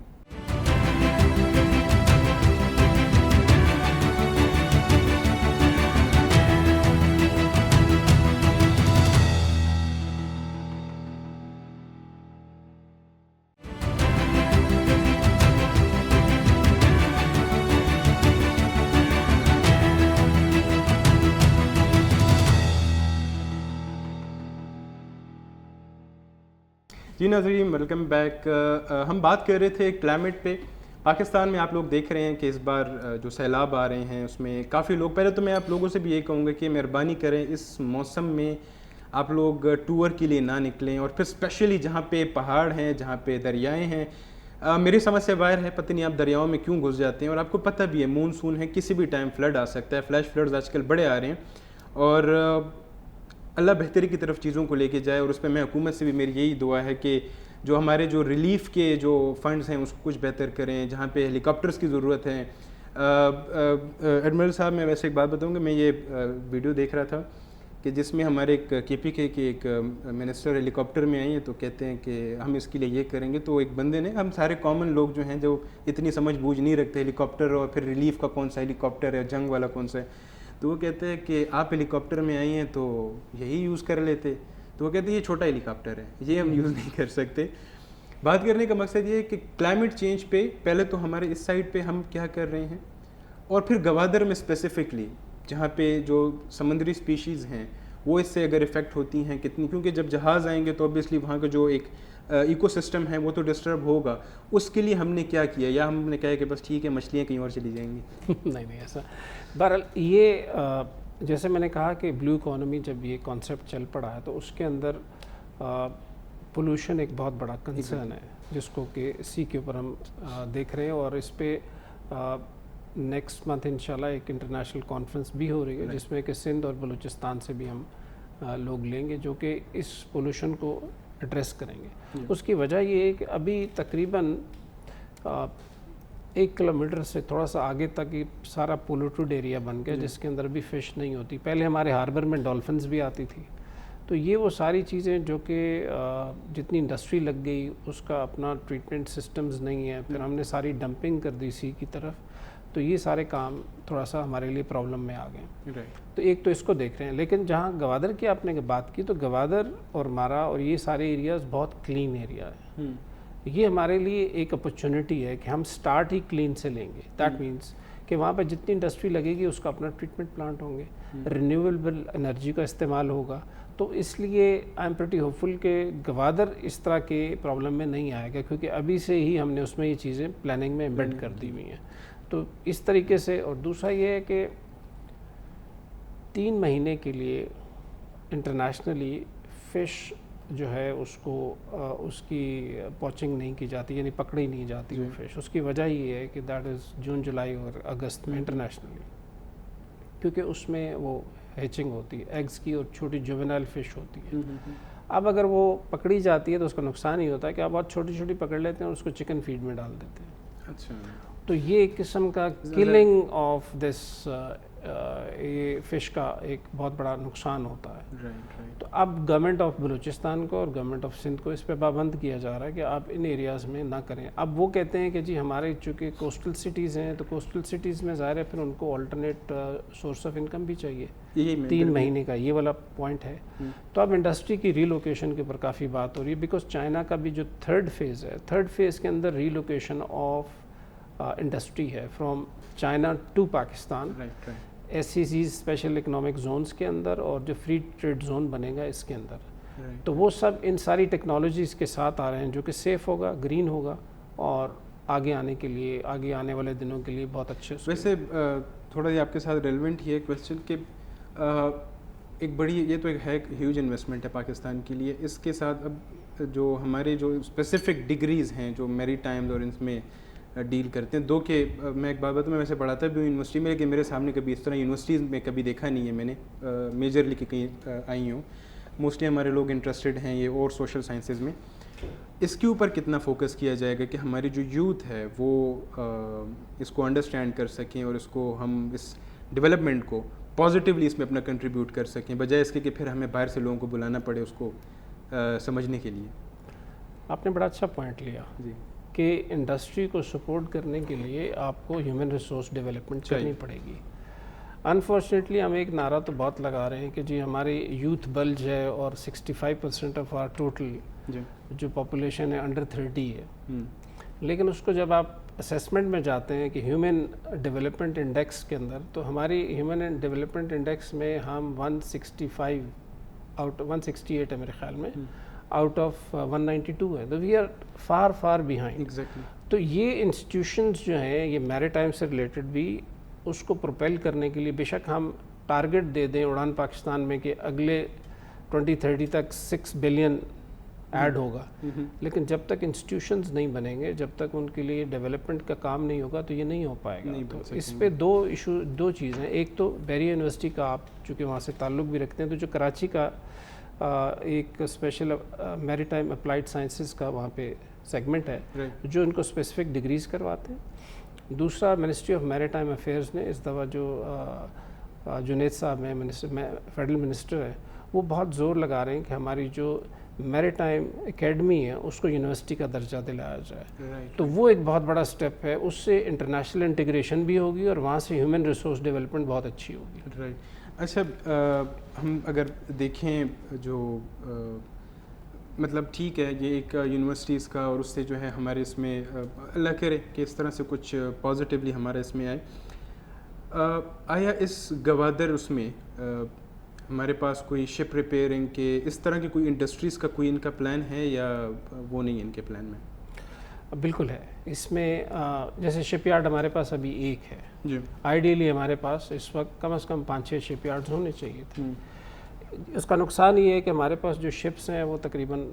جی ناظرین ویلکم بیک. ہم بات کر رہے تھے کلائمیٹ پہ. پاکستان میں آپ لوگ دیکھ رہے ہیں کہ اس بار جو سیلاب آ رہے ہیں اس میں کافی لوگ، پہلے تو میں آپ لوگوں سے بھی یہی کہوں گا کہ مہربانی کریں اس موسم میں آپ لوگ ٹور کے لیے نہ نکلیں، اور پھر اسپیشلی جہاں پہ پہاڑ ہیں، جہاں پہ دریائیں ہیں. میری سمجھ سے باہر ہے، پتہ نہیں آپ دریاؤں میں کیوں گھس جاتے ہیں. اور آپ کو پتہ بھی ہے مونسون ہے، کسی بھی ٹائم فلڈ آ سکتا ہے. فلیش فلڈز آج کل بڑے آ رہے ہیں، اور اللہ بہتری کی طرف چیزوں کو لے کے جائے. اور اس پہ میں حکومت سے بھی میری یہی دعا ہے کہ جو ہمارے جو ریلیف کے جو فنڈز ہیں اس کو کچھ بہتر کریں. جہاں پہ ہیلی کاپٹرز کی ضرورت ہے. ایڈمرل صاحب میں ویسے ایک بات بتاؤں کہ میں یہ ویڈیو دیکھ رہا تھا کہ جس میں ہمارے ایک کے پی کے ایک منسٹر ہیلی کاپٹر میں آئی ہیں تو کہتے ہیں کہ ہم اس کے لیے یہ کریں گے. تو ایک بندے نے، ہم سارے کامن لوگ جو ہیں جو اتنی سمجھ بوجھ نہیں رکھتے ہیلی کاپٹر اور پھر ریلیف کا کون سا ہیلی کاپٹر ہے، جنگ والا کون سا ہے، تو وہ کہتے ہیں کہ آپ ہیلی کاپٹر میں آئی ہیں تو یہی یوز کر لیتے. تو وہ کہتے ہیں یہ چھوٹا ہیلی کاپٹر ہے، یہ ہم یوز نہیں کر سکتے. بات کرنے کا مقصد یہ ہے کہ کلائمیٹ چینج پہ پہلے تو ہمارے اس سائڈ پہ ہم کیا کر رہے ہیں، اور پھر گوادر میں اسپیسیفکلی جہاں پہ جو سمندری اسپیشیز ہیں وہ اس سے اگر افیکٹ ہوتی ہیں کتنی، کیونکہ جب جہاز آئیں گے تو اوبیسلی وہاں کا جو ایک ایکو سسٹم ہے وہ تو ڈسٹرب ہوگا. اس کے لیے ہم نے کیا کیا، یا ہم نے کہا کہ بس ٹھیک ہے مچھلیاں کہیں اور چلی جائیں گی؟ نہیں ایسا. بہرحال یہ جیسے میں نے کہا کہ بلو اکانومی جب یہ کانسیپٹ چل پڑا ہے تو اس کے اندر پولوشن ایک بہت بڑا کنسرن ہے جس کو کہ سی کے اوپر ہم دیکھ رہے ہیں. اور اس پہ نیکسٹ منتھ انشاءاللہ ایک انٹرنیشنل کانفرنس بھی ہو رہی ہے جس میں کہ سندھ اور بلوچستان سے بھی ہم لوگ لیں گے جو کہ اس پولوشن کو ایڈریس کریں گے. اس کی وجہ یہ ہے کہ ابھی تقریباً 1 کلومیٹر سے تھوڑا سا آگے تک یہ سارا پولوٹڈ ایریا بن گیا جس کے اندر بھی فش نہیں ہوتی. پہلے ہمارے ہاربر میں ڈولفنز بھی آتی تھی. تو یہ وہ ساری چیزیں جو کہ جتنی انڈسٹری لگ گئی اس کا اپنا ٹریٹمنٹ سسٹمز نہیں ہے، پھر ہم نے ساری ڈمپنگ کر دی سی کی طرف، تو یہ سارے کام تھوڑا سا ہمارے لیے پرابلم میں آ گئے. تو ایک تو اس کو دیکھ رہے ہیں. لیکن جہاں گوادر کی آپ نے بات کی تو گوادر اور مارا اور یہ سارے ایریاز بہت کلین ایریا ہے. یہ ہمارے لیے ایک اپرچونٹی ہے کہ ہم سٹارٹ ہی کلین سے لیں گے. دیٹ مینس کہ وہاں پہ جتنی انڈسٹری لگے گی اس کا اپنا ٹریٹمنٹ پلانٹ ہوں گے، رینیویبل انرجی کا استعمال ہوگا. تو اس لیے آئی ایم پریٹی ہوپ فل کہ گوادر اس طرح کے پرابلم میں نہیں آئے گا، کیونکہ ابھی سے ہی ہم نے اس میں یہ چیزیں پلاننگ میں ایمبیڈ کر دی ہوئی ہیں. تو اس طریقے سے. اور دوسرا یہ ہے کہ 3 مہینے کے لیے انٹرنیشنلی فش جو ہے اس کو اس کی پوچنگ نہیں کی جاتی، یعنی پکڑی نہیں جاتی وہ فش. اس کی وجہ یہ ہے کہ دیٹ از جون جولائی اور اگست میں انٹرنیشنلی، کیونکہ اس میں وہ ہیچنگ ہوتی ہے ایگز کی اور چھوٹی جوینائل فش ہوتی ہے. اب اگر وہ پکڑی جاتی ہے تو اس کا نقصان ہی ہوتا ہے کہ آپ بہت چھوٹی چھوٹی پکڑ لیتے ہیں اور اس کو چکن فیڈ میں ڈال دیتے ہیں. اچھا. تو یہ ایک قسم کا کلنگ آف دس یہ فش کا ایک بہت بڑا نقصان ہوتا ہے. تو اب گورنمنٹ آف بلوچستان کو اور گورنمنٹ آف سندھ کو اس پہ پابند کیا جا رہا ہے کہ آپ ان ایریاز میں نہ کریں. اب وہ کہتے ہیں کہ جی ہمارے چونکہ کوسٹل سٹیز ہیں تو کوسٹل سٹیز میں ظاہر ہے پھر ان کو آلٹرنیٹ سورس آف انکم بھی چاہیے 3 مہینے کا, یہ والا پوائنٹ ہے. تو اب انڈسٹری کی ری لوکیشن کے اوپر کافی بات ہو رہی ہے, بیکاز چائنا کا بھی جو 3rd فیز ہے, 3rd فیز کے اندر ری لوکیشن آف انڈسٹری ہے from China to Pakistan, S E Zs special economic zones کے اندر اور جو فری ٹریڈ زون بنے گا اس کے اندر. تو وہ سب ان ساری ٹیکنالوجیز کے ساتھ آ رہے ہیں جو کہ سیف ہوگا, گرین ہوگا اور آگے آنے کے لیے, آگے آنے والے دنوں کے لیے بہت اچھے. ویسے تھوڑا یہ آپ کے ساتھ ریلیونٹ ہی ہے کویسچن کہ ایک بڑی, یہ تو ایک ہے ہیوج انویسٹمنٹ ہے پاکستان کے لیے, اس کے ساتھ اب جو ہمارے جو اسپیسیفک ڈگریز ہیں جو میری ٹائمز اور ان میں ڈیل کرتے ہیں, دو کہ میں ایک بات بتاؤں, میں ویسے پڑھاتا بھی ہوں یونیورسٹی میں, لیکن میرے سامنے کبھی اس طرح یونیورسٹیز میں کبھی دیکھا نہیں ہے میں نے, میجرلی کہ کہیں آئی ہوں. موسٹلی ہمارے لوگ انٹرسٹڈ ہیں یہ اور سوشل سائنسز میں. اس کے اوپر کتنا فوکس کیا جائے گا کہ ہماری جو یوتھ ہے وہ اس کو انڈرسٹینڈ کر سکیں اور اس کو ہم اس ڈیولپمنٹ کو پازیٹیولی اس میں اپنا کنٹریبیوٹ کر سکیں, بجائے اس کے کہ پھر ہمیں باہر سے لوگوں کو بلانا پڑے اس کو سمجھنے کے لیے. آپ نے بڑا اچھا پوائنٹ لیا جی کہ انڈسٹری کو سپورٹ کرنے کے لیے آپ کو ہیومن ریسورس ڈیولپمنٹ کرنی پڑے گی. انفارچونیٹلی ہم ایک نعرہ تو بہت لگا رہے ہیں کہ جی ہماری یوتھ بلج ہے اور 65% آف آر ٹوٹل جو پاپولیشن ہے انڈر 30 ہے, لیکن اس کو جب آپ اسیسمنٹ میں جاتے ہیں کہ ہیومن ڈیولپمنٹ انڈیکس کے اندر, تو ہماری ہیومن ڈیولپمنٹ انڈیکس میں ہم 165 آؤٹ 168 ہے میرے خیال میں, آؤٹ آف 192 ہے. تو we are far far behind. Exactly. تو یہ انسٹیٹیوشنز جو ہیں یہ میری ٹائم سے ریلیٹڈ بھی اس کو پروپیل کرنے کے لیے بے شک ہم ٹارگٹ دے دیں اڑان پاکستان میں کہ اگلے 2030 تک 6 بلین ایڈ ہوگا, لیکن جب تک انسٹیٹیوشنز نہیں بنیں گے, جب تک ان کے لیے ڈیولپمنٹ کا کام نہیں ہوگا تو یہ نہیں ہو پائے گا. تو اس پہ دو چیزیں, ایک تو بیریئر یونیورسٹی کا آپ چونکہ وہاں سے تعلق بھی رکھتے ہیں, تو جو کراچی کا ایک اسپیشل میری ٹائم اپلائڈ سائنسز کا وہاں پہ سیگمنٹ ہے جو ان کو اسپیسیفک ڈگریز کرواتے ہیں. دوسرا منسٹری آف میری ٹائم افیئرز نے اس دفعہ جو جنید صاحب ہیں فیڈرل منسٹر ہے, وہ بہت زور لگا رہے ہیں کہ ہماری جو میری ٹائم اکیڈمی ہے اس کو یونیورسٹی کا درجہ دلایا جائے. تو وہ ایک بہت بڑا سٹیپ ہے, اس سے انٹرنیشنل انٹیگریشن بھی ہوگی اور وہاں سے ہیومن ریسورس ڈیولپمنٹ بہت اچھی ہوگی. رائٹ. اچھا, ہم اگر دیکھیں جو مطلب ٹھیک ہے یہ ایک یونیورسٹیز کا, اور اس سے جو ہے ہمارے اس میں اللہ کرے کہ اس طرح سے کچھ پازیٹیولی ہمارے اس میں آئے. آیا اس گوادر اس میں ہمارے پاس کوئی شپ ریپیئرنگ کے اس طرح کی کوئی انڈسٹریز کا کوئی ان کا پلان ہے یا وہ نہیں ہے ان کے پلان میں؟ بالکل ہے. اس میں جیسے شپ یارڈ ہمارے پاس ابھی ایک ہے جی, آئیڈیلی ہمارے پاس اس وقت کم از کم 5-6 شپ یارڈز ہونے چاہیے تھے. اس کا نقصان یہ ہے کہ ہمارے پاس جو شپس ہیں وہ تقریباً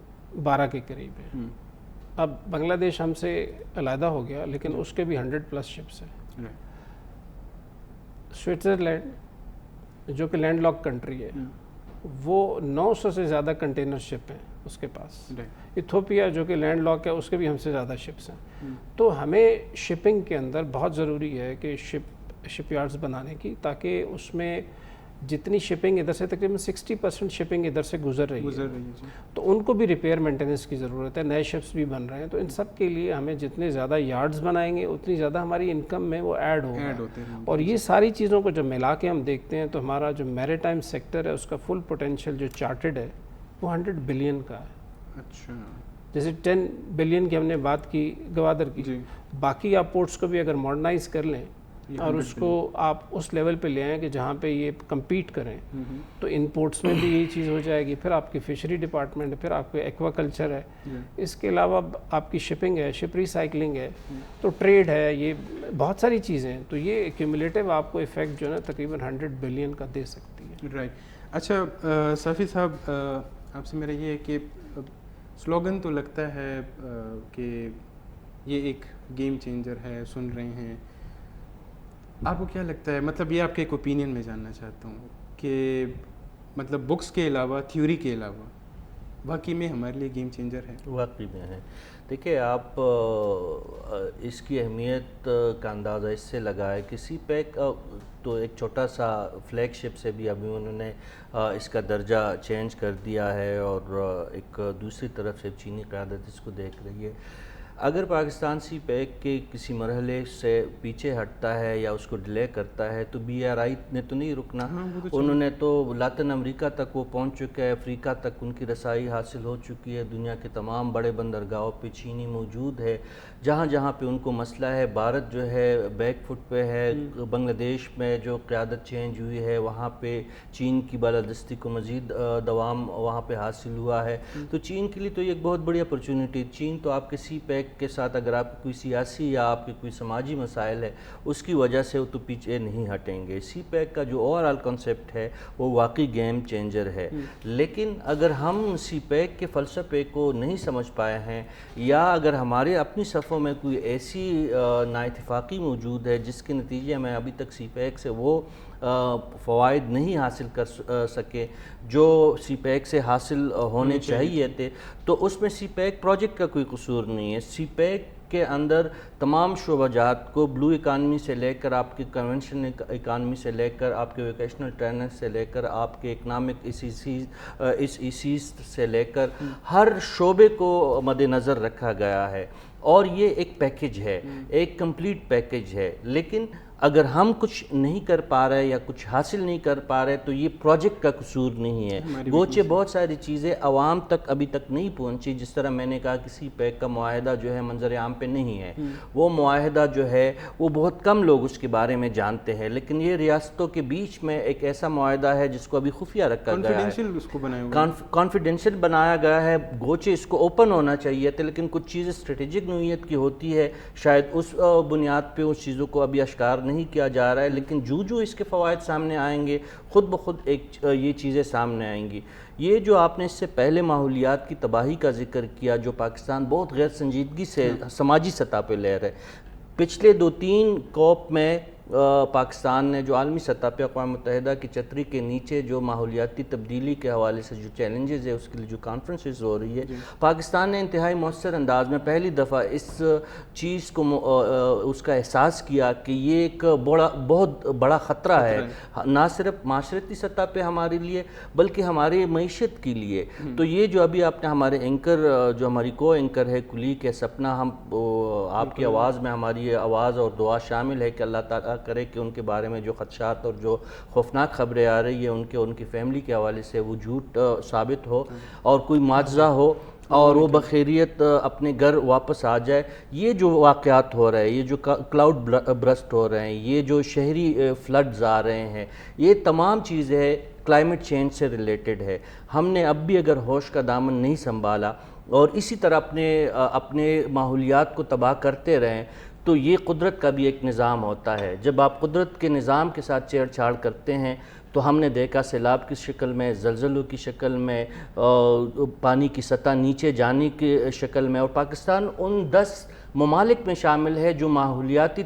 12 کے قریب ہیں. اب بنگلہ دیش ہم سے علیحدہ ہو گیا لیکن اس کے بھی 100+ شپس ہیں. سوئٹزرلینڈ جو کہ لینڈ لاک کنٹری ہے وہ 900 سے زیادہ کنٹینر شپ ہیں اس کے پاس. ایتھوپیا جو کہ لینڈ لاک ہے اس کے بھی ہم سے زیادہ شپس ہیں. تو ہمیں شپنگ کے اندر بہت ضروری ہے کہ شپ یارڈز بنانے کی, تاکہ اس میں جتنی شپنگ ادھر سے تقریباً 60% شپنگ ادھر سے گزر رہی ہے, تو ان کو بھی ریپیئر مینٹیننس کی ضرورت ہے. نئے شپس بھی بن رہے ہیں, تو ان سب کے لیے ہمیں جتنے زیادہ یارڈز بنائیں گے اتنی زیادہ ہماری انکم میں وہ ایڈ ہوگا. اور یہ ساری چیزوں کو جب ملا کے ہم دیکھتے ہیں تو ہمارا جو میری ٹائم سیکٹر ہے اس کا فل پوٹینشیل جو چارٹڈ ہے وہ 100 بلین کا ہے. اچھا, جیسے 10 بلین کی ہم نے بات کی گوادر کی, باقی آپ پورٹس کو بھی اگر ماڈرنائز کر لیں اور اس کو آپ اس لیول پہ لے آئیں کہ جہاں پہ یہ کمپیٹ کریں, تو ان پورٹس میں بھی یہی چیز ہو جائے گی. پھر آپ کی فشری ڈپارٹمنٹ ہے, پھر آپ کے ایکوا کلچر ہے, اس کے علاوہ آپ کی شپنگ ہے, شپ ریسائکلنگ ہے, تو ٹریڈ ہے, یہ بہت ساری چیزیں ہیں. تو یہ ایکیومولیٹیو آپ کو ایفیکٹ جو ہے نا تقریباً 100 بلین کا دے سکتی ہے. رائٹ. اچھا صافی صاحب, آپ سے میرا یہ ہے کہ سلوگن تو لگتا ہے کہ یہ ایک گیم چینجر ہے, سن رہے ہیں, آپ کو کیا لگتا ہے, مطلب یہ آپ کے ایک اوپینین میں جاننا چاہتا ہوں کہ مطلب بکس کے علاوہ, تھیوری کے علاوہ واقعی میں ہمارے لیے گیم چینجر ہے؟ واقعی میں ہے. دیکھیں آپ اس کی اہمیت کا اندازہ اس سے لگائے کہ سی پیک تو ایک چھوٹا سا فلیگ شپ سے بھی ابھی انہوں نے اس کا درجہ چینج کر دیا ہے اور ایک دوسری طرف سے چینی قیادت اس کو دیکھ رہی ہے. اگر پاکستان سی پیک کے کسی مرحلے سے پیچھے ہٹتا ہے یا اس کو ڈیلے کرتا ہے تو بی آر آئی نے تو نہیں رکنا. انہوں نے تو لاطن امریکہ تک وہ پہنچ چکا ہے, افریقہ تک ان کی رسائی حاصل ہو چکی ہے, دنیا کے تمام بڑے بندرگاہوں پہ چینی موجود ہے. جہاں جہاں پہ ان کو مسئلہ ہے, بھارت جو ہے بیک فٹ پہ ہے, بنگلہ دیش میں جو قیادت چینج ہوئی ہے وہاں پہ چین کی بالادستی کو مزید دوام وہاں پہ حاصل ہوا ہے. تو چین کے لیے تو یہ ایک بہت بڑی اپرچونٹی. چین تو آپ کے سی پیک کے ساتھ اگر آپ کوئی سیاسی یا آپ کے کوئی سماجی مسائل ہے اس کی وجہ سے وہ تو پیچھے نہیں ہٹیں گے. سی پیک کا جو اوور آل کنسیپٹ ہے وہ واقعی گیم چینجر ہے. لیکن اگر ہم سی پیک کے فلسفے کو نہیں سمجھ پائے ہیں یا اگر ہمارے اپنی صفوں میں کوئی ایسی نااتفاقی موجود ہے جس کے نتیجے میں ابھی تک سی پیک سے وہ فوائد نہیں حاصل کر سکے جو سی پیک سے حاصل ہونے چاہیے تھے, تو اس میں سی پیک پروجیکٹ کا کوئی قصور نہیں ہے. سی پیک کے اندر تمام شعبہ جات کو بلو اکانومی سے لے کر آپ کی کنونشنل اکانومی سے لے کر آپ کے ویکیشنل ٹریننگ سے لے کر آپ کے اکنامک ایسیز سے لے کر ہر شعبے کو مد نظر رکھا گیا ہے اور یہ ایک پیکج ہے, ایک کمپلیٹ پیکج ہے. لیکن اگر ہم کچھ نہیں کر پا رہے یا کچھ حاصل نہیں کر پا رہے تو یہ پروجیکٹ کا قصور نہیں ہے. گوچہ بہت ساری چیزیں عوام تک ابھی تک نہیں پہنچی. جس طرح میں نے کہا کہ سی پیک کا معاہدہ جو ہے منظر عام پہ نہیں ہے, وہ معاہدہ جو ہے وہ بہت کم لوگ اس کے بارے میں جانتے ہیں. لیکن یہ ریاستوں کے بیچ میں ایک ایسا معاہدہ ہے جس کو ابھی خفیہ رکھا گیا ہے, کانفیڈینشیل بنایا گیا ہے. گوچہ اس کو اوپن ہونا چاہیے تھا لیکن کچھ چیزیں اسٹریٹجک نوعیت کی ہوتی ہے, شاید اس بنیاد پہ اس چیزوں کو ابھی اشکار نہیں کیا جا رہا ہے. لیکن جو اس کے فوائد سامنے آئیں گے خود بخود یہ چیزیں سامنے آئیں گی. یہ جو آپ نے اس سے پہلے ماحولیات کی تباہی کا ذکر کیا جو پاکستان بہت غیر سنجیدگی سے سماجی سطح پہ لے رہے, پچھلے 2-3 کوپ میں پاکستان نے جو عالمی سطح پہ اقوام متحدہ کی چھتری کے نیچے جو ماحولیاتی تبدیلی کے حوالے سے جو چیلنجز ہے اس کے لیے جو کانفرنسز ہو رہی ہے, پاکستان نے انتہائی مؤثر انداز میں پہلی دفعہ اس چیز کو اس کا احساس کیا کہ یہ ایک بہت بڑا خطرہ ہے, نہ صرف معاشرتی سطح پہ ہمارے لیے بلکہ ہماری معیشت کے لیے. تو یہ جو ابھی آپ نے ہمارے اینکر جو ہماری کو اینکر ہے کلیگ ہے سپنا, ہم آپ کی آواز میں ہماری آواز اور دعا شامل ہے کہ اللہ تعالیٰ کرے کہ ان کے بارے میں جو خدشات اور جو خوفناک خبریں آ رہی ہیں ان کی فیملی کے حوالے سے وہ جھوٹ ثابت ہو اور کوئی معجزہ ہو اور وہ بخیریت اپنے گھر واپس آ جائے. یہ جو واقعات ہو رہے ہیں, یہ جو کلاؤڈ برسٹ ہو رہے ہیں, یہ جو شہری فلڈز آ رہے ہیں, یہ تمام چیزیں کلائمیٹ چینج سے ریلیٹڈ ہے. ہم نے اب بھی اگر ہوش کا دامن نہیں سنبھالا اور اسی طرح اپنے ماحولیات کو تباہ کرتے رہیں تو یہ قدرت کا بھی ایک نظام ہوتا ہے. جب آپ قدرت کے نظام کے ساتھ چھیڑ چھاڑ کرتے ہیں تو ہم نے دیکھا سیلاب کی شکل میں, زلزلوں کی شکل میں, پانی کی سطح نیچے جانے کی شکل میں, اور پاکستان ان 10 ممالک میں شامل ہے جو ماحولیاتی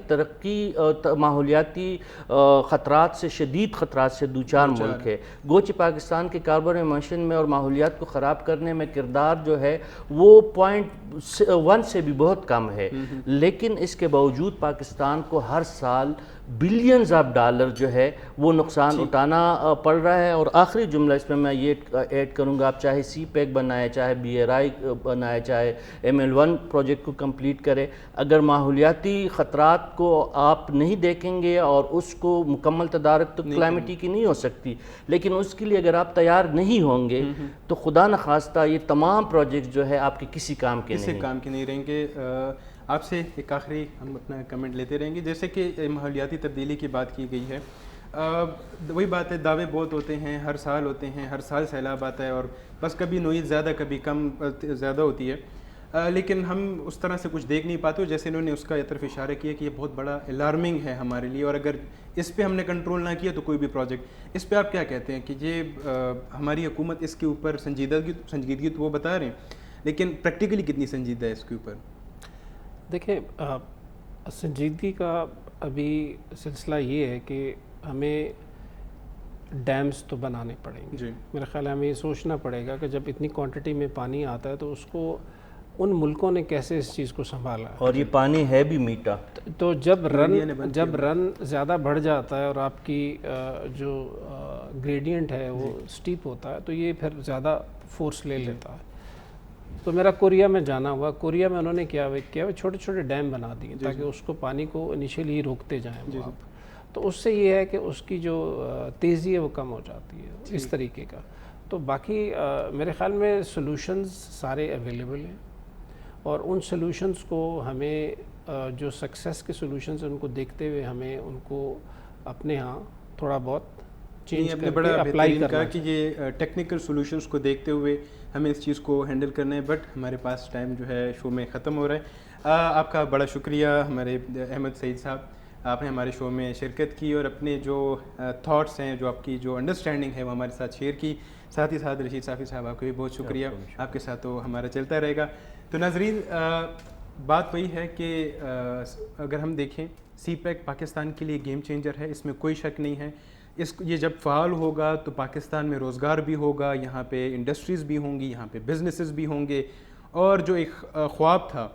خطرات سے شدید خطرات سے دوچار ملک ہے. گوچہ پاکستان کے کاربن ایمیشن میں اور ماحولیات کو خراب کرنے میں کردار جو ہے وہ 0.1 سے بھی بہت کم ہے, لیکن اس کے باوجود پاکستان کو ہر سال بلینز آف ڈالر جو ہے وہ نقصان اٹھانا پڑ رہا ہے. اور آخری جملہ اس میں یہ ایڈ کروں گا, آپ چاہے سی پیک بنائے, چاہے بی آر آئی بنائے, چاہے ML1 پروجیکٹ کو کمپلیٹ کرے, اگر ماحولیاتی خطرات کو آپ نہیں دیکھیں گے اور اس کو مکمل تدارک تو کلائمیٹی کی نہیں ہو سکتی, لیکن اس کے لیے اگر آپ تیار نہیں ہوں گے تو خدا نخواستہ یہ تمام پروجیکٹ جو ہے آپ کے کسی کام کے نہیں رہیں گے. آپ سے ایک آخری ہم اپنا کمنٹ لیتے رہیں گے. جیسے کہ ماحولیاتی تبدیلی کی بات کی گئی ہے, وہی بات ہے, دعوے بہت ہوتے ہیں, ہر سال ہوتے ہیں, ہر سال سیلاب آتا ہے اور بس کبھی نوعیت زیادہ کبھی کم زیادہ ہوتی ہے, لیکن ہم اس طرح سے کچھ دیکھ نہیں پاتے. جیسے انہوں نے اس کا طرف اشارہ کیا کہ یہ بہت بڑا الارمنگ ہے ہمارے لیے, اور اگر اس پہ ہم نے کنٹرول نہ کیا تو کوئی بھی پروجیکٹ. اس پہ آپ کیا کہتے ہیں کہ یہ ہماری حکومت اس کے اوپر سنجیدگی تو وہ بتا رہے ہیں, لیکن پریکٹیکلی کتنی سنجیدہ ہے اس کے اوپر؟ دیکھیں, سنجیدگی کا ابھی سلسلہ یہ ہے کہ ہمیں ڈیمز تو بنانے پڑیں گے. جی میرا خیال ہے ہمیں یہ سوچنا پڑے گا کہ جب اتنی کوانٹٹی میں پانی آتا ہے تو اس کو ان ملکوں نے کیسے اس چیز کو سنبھالا ہے. اور یہ پانی ہے بھی میٹھا. تو جب رن زیادہ بڑھ جاتا ہے اور آپ کی جو گریڈینٹ ہے وہ سٹیپ ہوتا ہے تو یہ پھر زیادہ فورس لے لیتا ہے. تو میرا کوریا میں جانا ہوا. کوریا میں انہوں نے کیا چھوٹے چھوٹے ڈیم بنا دیے تاکہ اس کو پانی کو انیشیلی روکتے جائیں وہ آپ. تو اس سے یہ ہے کہ اس کی جو تیزی ہے وہ کم ہو جاتی ہے اس طریقے کا. تو باقی میرے خیال میں سلوشنز سارے اویلیبل ہیں اور ان سلوشنز کو ہمیں جو سکسیس کے سلوشنز ہیں ان کو دیکھتے ہوئے ہمیں ان کو اپنے ہاں تھوڑا بہت چینج اپنے بڑا بہترین کہا کہ یہ ٹیکنیکل سولوشنز کو دیکھتے ہوئے ہمیں اس چیز کو ہینڈل کرنا ہے. بٹ ہمارے پاس ٹائم جو ہے شو میں ختم ہو رہا ہے. آپ کا بڑا شکریہ ہمارے احمد سعید صاحب, آپ نے ہمارے شو میں شرکت کی اور اپنے جو تھاٹس ہیں, جو آپ کی جو انڈرسٹینڈنگ ہے وہ ہمارے ساتھ شیئر کی. ساتھ ہی ساتھ رشید صافی صاحب آپ کا بھی بہت شکریہ, آپ کے ساتھ تو ہمارا چلتا رہے گا. تو ناظرین بات وہی ہے کہ اگر ہم دیکھیں سی پیک پاکستان کے لیے گیم چینجر ہے, اس میں کوئی شک نہیں ہے. یہ جب فعال ہوگا تو پاکستان میں روزگار بھی ہوگا, یہاں پہ انڈسٹریز بھی ہوں گی, یہاں پہ بزنسز بھی ہوں گے. اور جو ایک خواب تھا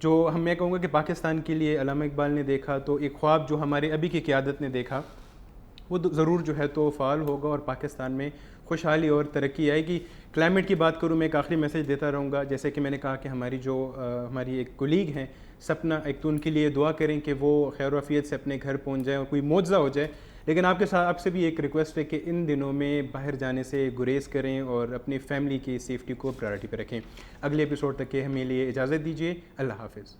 جو میں کہوں گا کہ پاکستان کے لیے علامہ اقبال نے دیکھا, تو ایک خواب جو ہمارے ابھی کی قیادت نے دیکھا وہ ضرور جو ہے تو فعال ہوگا اور پاکستان میں خوشحالی اور ترقی آئے گی. کلائمیٹ کی بات کروں, میں ایک آخری میسیج دیتا رہوں گا. جیسے کہ میں نے کہا کہ ہماری ایک کولیگ ہیں سپنا, ایک تو ان کے لیے دعا کریں کہ وہ خیر و عافیت سے اپنے گھر پہنچ جائیں اور کوئی معجزہ ہو جائے. لیکن آپ سے بھی ایک ریکویسٹ ہے کہ ان دنوں میں باہر جانے سے گریز کریں اور اپنی فیملی کی سیفٹی کو پرائرٹی پہ رکھیں. اگلے ایپیسوڈ تک کے ہمیں لیے اجازت دیجیے. اللہ حافظ.